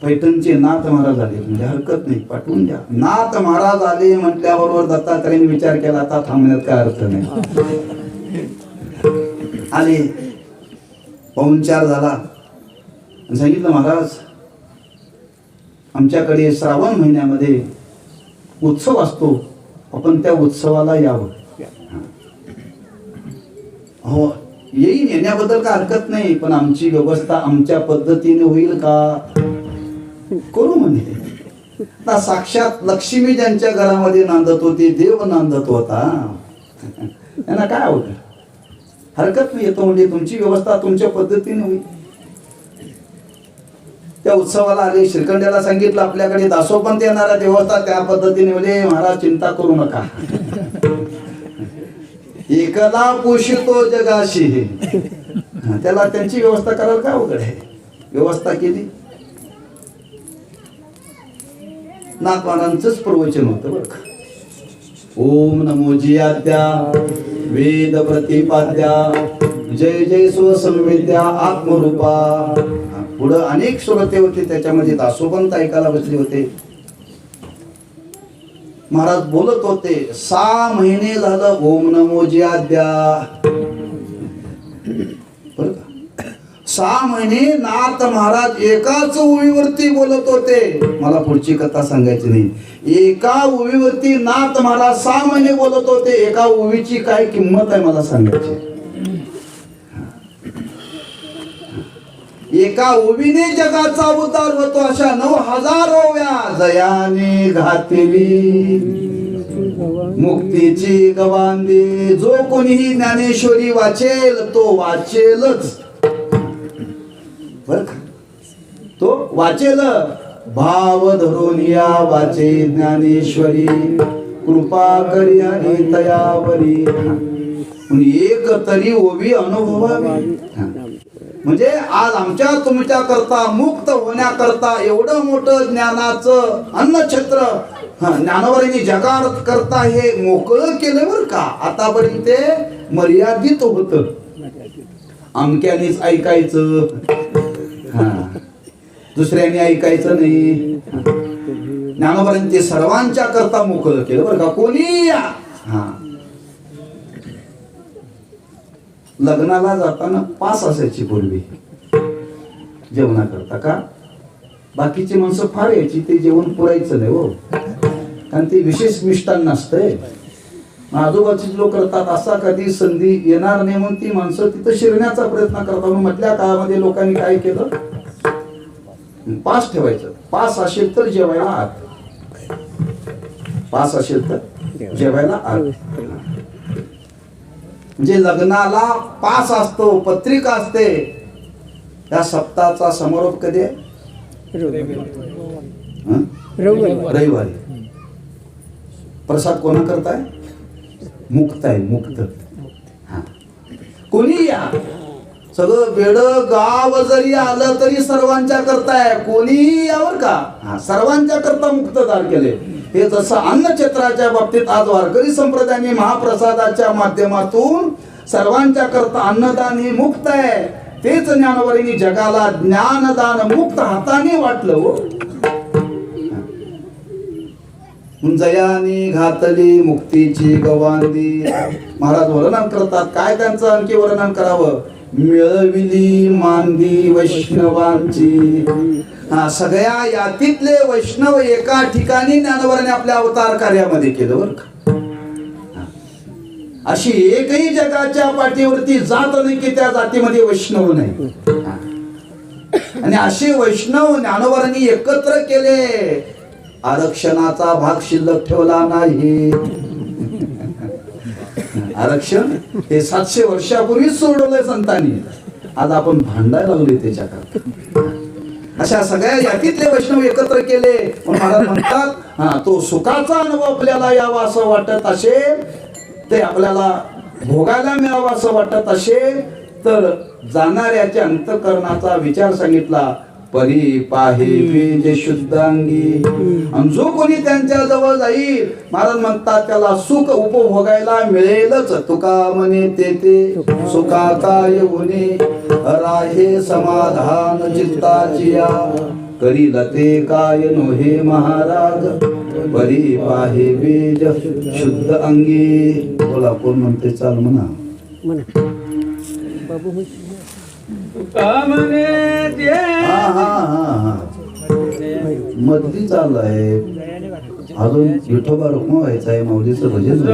पैठणचे नाथ महाराज आले म्हणजे हरकत नाही, पाठवून द्या. नाथ महाराज आले म्हटल्याबरोबर दत्तात्रयाने विचार केला आता थांबण्यात काय अर्थ नाही. आले, पाहुणचार झाला आणि सांगितलं महाराज आमच्याकडे श्रावण महिन्यामध्ये उत्सव असतो, आपण त्या उत्सवाला यावं. हो येईन, येण्याबद्दल काय हरकत नाही, पण आमची व्यवस्था आमच्या पद्धतीने होईल का? करू म्हणे. आता साक्षात लक्ष्मी ज्यांच्या घरामध्ये नांदत होती, देव नांदत होता, त्यांना काय आवडलं? हरकत नाही, येतो म्हणजे तुमची व्यवस्था तुमच्या पद्धतीने होईल. त्या उत्सवाला आले, श्रीखंड्याला सांगितलं आपल्याकडे दासोपंत येणारा व्यवस्था त्या पद्धतीने. म्हणजे महाराज चिंता करू नका, एकला पोषितो जगाशी. त्याला त्यांची व्यवस्था करायला काय अवघड आहे? व्यवस्था केली. नाथ महाराजांचंच प्रवचन होतं बरं का. ओम नमो जियाद्या वेद प्रतिपाद्या जय जय स्वसंवेद्या आत्मरूपा. पुढं अनेक श्रोते होते, त्याच्यामध्ये दासोपंत ऐकायला बसले होते. महाराज बोलत होते, 6 महिने झालं ओम नमो जियाद्या. बरं का, 6 महिने नाथ महाराज एकाच ओळीवरती बोलत होते. मला पुढची कथा सांगायची नाही. एका ओळीवरती नाथ महाराज 6 महिने बोलत होते. एका ओळीची काय किंमत आहे मला सांगायची. एका ओवीने जगाचा उद्धार होतो, अशा 9,000 ओव्या जयाने घातली मुक्तीची गवांदी. जो कोणीही ज्ञानेश्वरी वाचेल तो वाचेलच बर का, तो वाचेल. भाव धरून या वाचे ज्ञानेश्वरी, कृपा करी आणि तयावरी. एक तरी ओवी अनुभवावी. म्हणजे आज आमच्या तुमच्या करता मुक्त होण्याकरता एवढं मोठं ज्ञानाचं अन्नछत्र ज्ञानवरांनी जगात करता हे मोकळं केलं बरं का. आतापर्यंत ते मर्यादित होत, अमक्यानेच ऐकायचं, दुसऱ्याने ऐकायचं नाही. ज्ञानवरांनी ते सर्वांच्या करता मोकळं केलं बरं का. कोणी या लग्नाला जाताना पास असायची पूर्वी जेवणा करता. का? बाकीची माणसं फार यायची, ते जेवण पुरायचं नाही हो, कारण ते विशेष मिष्टान नसतंय. आजूबाजूचे लोक करतात, असा कधी संधी येणार नाही म्हणून ती माणसं तिथं शिरण्याचा प्रयत्न करतात. मधल्या काळामध्ये लोकांनी काय केलं, पास ठेवायचं. पास असेल तर जेवायला आत, पास असेल तर जेवायला आत. म्हणजे लग्नाला पास असतो, पत्रिका असते. त्या सप्ताहाचा समारोप कधी आहे? रविवारी. प्रसाद कोणा करताय? मुक्त आहे, मुक्त. कोणी या, सगळं बेड गाव जरी आलं तरी सर्वांच्या करताय. कोणी यावर का, सर्वांच्या करता मुक्तदार केले. हे जसं अन्नछत्राच्या बाबतीत आज वारकरी संप्रदायाने महाप्रसादाच्या माध्यमातून सर्वांच्या करता अन्नदान हे मुक्त आहे. तेच ज्ञानवरांनी जगाला ज्ञानदान मुक्त हाताने वाटलं हो. जयाने घातली मुक्तीची गवांदी. महाराज वर्णन करतात, काय त्यांचं आणखी वर्णन करावं. मिळविली मांदी वैष्णवांची. सगळ्या यातीतले वैष्णव एका ठिकाणी ज्ञानवरांनी आपल्या अवतार कार्यामध्ये केलं बरं का. अशी एकही जगाच्या पाठीवरती जात नाही की त्या जातीमध्ये वैष्णव नाही. आणि असे वैष्णव ज्ञानवरांनी एकत्र केले. आरक्षणाचा भाग शिल्लक ठेवला नाही. आरक्षण हे 700 वर्षापूर्वीच सोडवलंय संतांनी. आज आपण भांडायला लागलोय त्याच्याकरता. अशा सगळ्या यातीतले वैष्णव एकत्र केले. महाराज म्हणतात, तो सुखाचा अनुभव आपल्याला यावा असं वाटत असेल, ते आपल्याला भोगायला मिळावा असं वाटत असेल, तर जाणाऱ्याच्या अंतःकरणाचा विचार सांगितला. परी पाहे बीज शुद्धांगी. आणि जो कोणी त्यांच्या जवळ जाईल, महाराज म्हणतात, त्याला सुख उपभोगायला मिळेलच. तुका म्हणे ते सुखाचा येऊने राहे समाधान चित्ताची. करी लते काय नोहे महाराज परी पाहे बीज शुद्ध अंगी. बोला कोण म्हणते चाल म्हणा. हा हा हा हा मधली चाल आहे. अजून विठोबा रुक्मा व्हायचा आहे. माऊलीचं भजन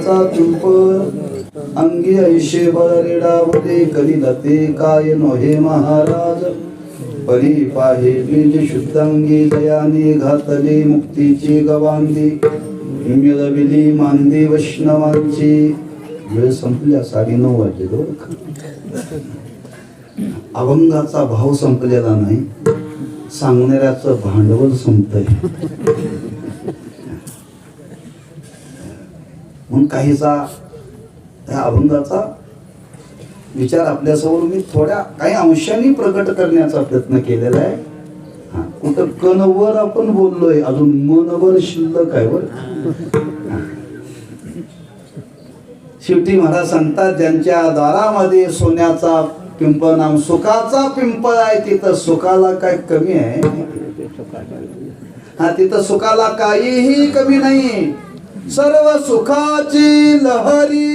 सोन्याचा पिंपळ अंगी ऐशे बरेडावले करी लते काय नोहे महाराज परी पाहे बीज शुद्धांगी दयाने घातले मुक्तीची गवांदी मिळविली मांदी वैष्णवांची. वेळ संपल्या 9:30 वाजले. अभंगाचा भाव संपलेला नाही, सांगणाऱ्याचं भांडवल संपतंय. म्हणून काहीचा त्या अभंगाचा विचार आपल्यासमोर मी थोड्या काही अंशांनी प्रकट करण्याचा प्रयत्न केलेला आहे. कुठं कणवर आपण बोललोय, अजून मनवर शिल्लक आहे बर. शेवटी महाराज सांगतात ज्यांच्या दारामध्ये सोन्याचा पिंपळ नाम सुखाचा पिंपळ आहे, तिथं सुखाला काय कमी आहे? तिथं सुखाला काहीही कमी नाही. सर्व सुखाची लहरी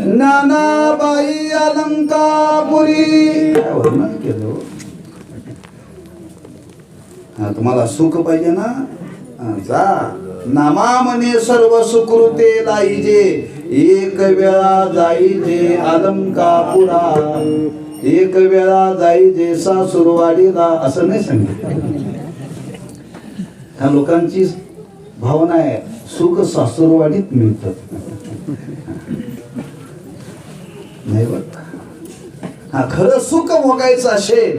ज्ञानाबाई अलंकापुरी. वर्णन केलं. तुम्हाला सुख पाहिजे ना, जा नामा म्हणे सर्व सुकृते लाईजे एक वेळा जाईजे अलंकापुरा. एक वेळा जाईजे सासुरवाडीला, असं नाही सांगितलं. ह्या लोकांची भावना आहे सुख सासुरवाडीत मिळतं. नाही बघ, खरं सुख भोगायचं असेल,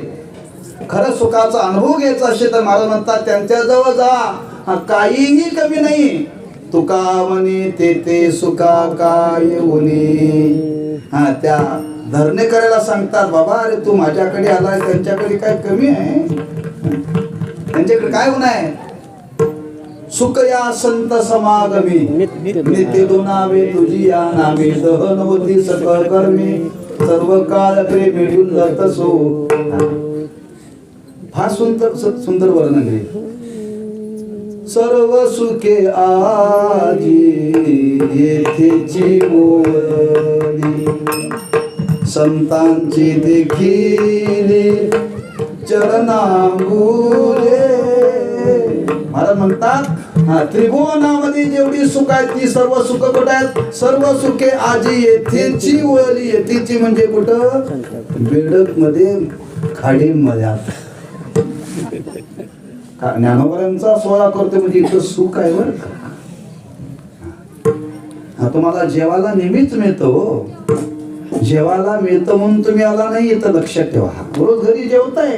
खरं सुखाचा अनुभव घ्यायचा असेल तर मला म्हणतात त्यांच्या जवळ जा, काहीही कमी नाही. तुका म्हणे ते सुखा काय उनी. त्या धरणे करायला सांगतात, बाबा अरे तू माझ्याकडे आलाय, त्यांच्याकडे काय कमी आहे? त्यांच्याकडे काय होणार आहे? सुख या संत समागमी नित्य दुनावे तुझी या नामे दहन होती सकळ कर्मे सर्व काळ प्रेमी डुलत सो. फार सुंदर सुंदर वर्णन आहे. सर्व सुखे आजी येथेची मोरली संतांची देखील चरणांगुले. महाराज म्हणतात त्रिभुवनामध्ये जेवढी सुख आहेत ती सर्व सुख कुठं आहेत? सर्व सुखे आजी येथेची वळली. येथेची म्हणजे कुठं? बेडक मध्ये खाडीमध्ये. ज्ञानोबरांचा सोहळा करतो म्हणजे इथं सुख आहे बरं का. तुम्हाला जेवायला नेहमीच मिळतो, जेवायला मिळतं म्हणून तुम्ही आला नाही, इथं लक्षात ठेवा. रोज घरी जेवताय,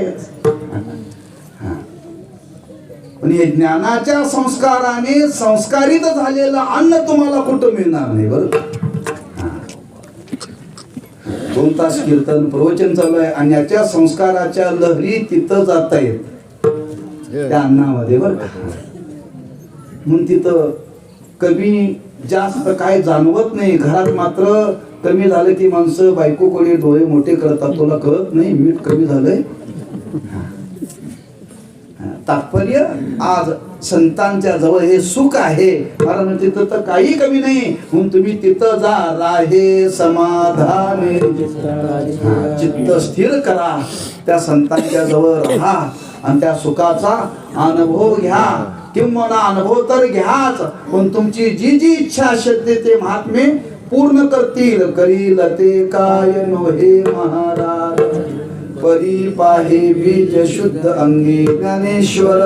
पण हे ज्ञानाच्या संस्काराने संस्कारित झालेलं अन्न तुम्हाला कुठं मिळणार नाही बरं. 2 तास कीर्तन प्रवचन चालू आहे आणि याच्या संस्काराच्या लहरी तिथं जात आहेत त्या अन्नामध्ये बरं. म्हणून तिथं कमी जास्त काय जाणवत नाही. घरात मात्र कमी झालं की माणसं बायको कोणी डोळे मोठे करतात, तुला कळत नाही मीठ कमी झालंय. तात्पर्य आज संतांच्या जवळ हे सुख आहे, कारण तिथं तर काही कमी नाही. म्हणून तुम्ही तिथं जा, राहे समाधाने चित्त स्थिर करा, त्या संतांच्या जवळ राहा आणि त्या सुखाचा अनुभव घ्या. किंवा अनुभव तर घ्याच, पण तुमची जी जी इच्छा असेल ते महात्मे पूर्ण करतील. करील ते काय नोहे महाराज परी पाहे बीज शुद्ध अंगी ज्ञानेश्वर.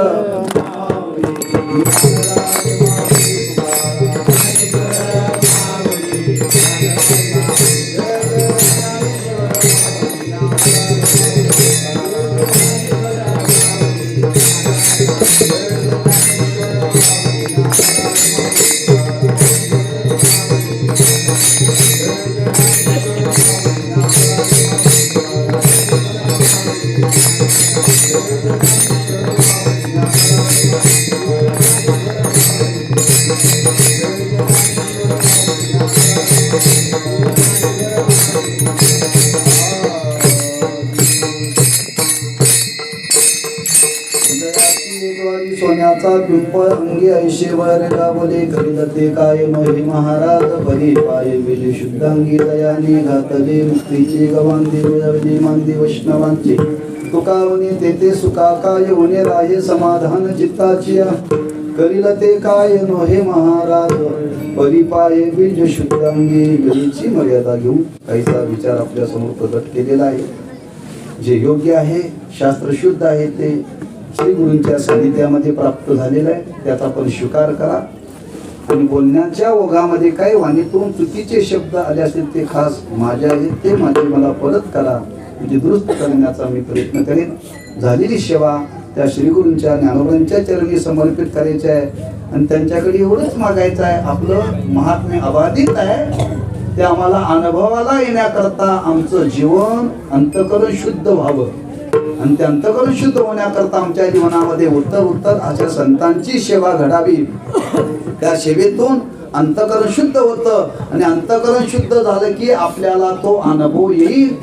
सोन्याचा पिंपळ अंगी ऐशे वर गावले करील काय नोहे महाराज परी पाये बिली शुद्धांगी दयाने घातले मुक्तीची गवांदी मिळवली मांदी वैष्णवांची. तुका म्हणे ते सुखा काय होणे राहे समाधान चित्ताची. करील ते काय नो हे महाराज परिपाये बीज शुद्धांगी वेळीची मर्यादा घेऊन काहीसा विचार आपल्या समोर प्रकट केलेला आहे. जे योग्य आहे शास्त्र शुद्ध आहे ते श्री गुरूंच्या सानिध्यामध्ये प्राप्त झालेलं आहे. त्याचा आपण स्वीकार करा आणि बोलण्याच्या ओघामध्ये काही वाणीतून चुकीचे शब्द आले असतील ते खास माझे आहेत ते माझे मला परत करा म्हणजे दुरुस्त करण्याचा मी प्रयत्न करेन. झालेली सेवा त्या श्रीगुरूंच्या ज्ञानोबांच्या चरणी समर्पित करायची आहे आणि त्यांच्याकडे एवढंच मागायचं आहे. आपलं महात्म्य अबाधित आहे ते आम्हाला अनुभवाला येण्याकरता आमचं जीवन अंतःकरण शुद्ध व्हावं आणि ते अंतःकरण शुद्ध होण्याकरता आमच्या जीवनामध्ये उत्तर अशा संतांची सेवा घडावी. त्या सेवेतून अंतःकरण शुद्ध होतं आणि अंतःकरण शुद्ध झालं की आपल्याला तो अनुभव येईल.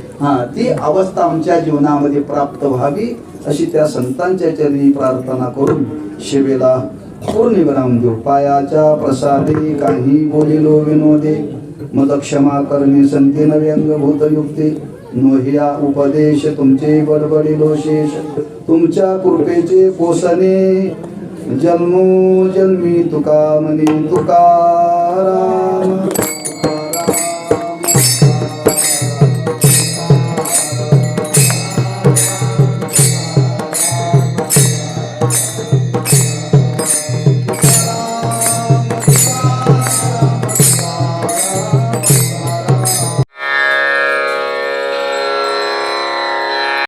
ती अवस्था आमच्या जीवनामध्ये प्राप्त व्हावी अशी त्या संतांच्या चरणी प्रार्थना करून सेवेला पूर्ण विराम देऊ. पायाच्या प्रसादे काही बोलिलो विनोदे मद क्षमा करणे संतेन व्यंगभूत युक्ते नोहिया उपदेश तुमचे बडबडिलो शेष तुमच्या कृपेचे पोसणे जन्मो जन्मी तुका म्हणे तुकाराम.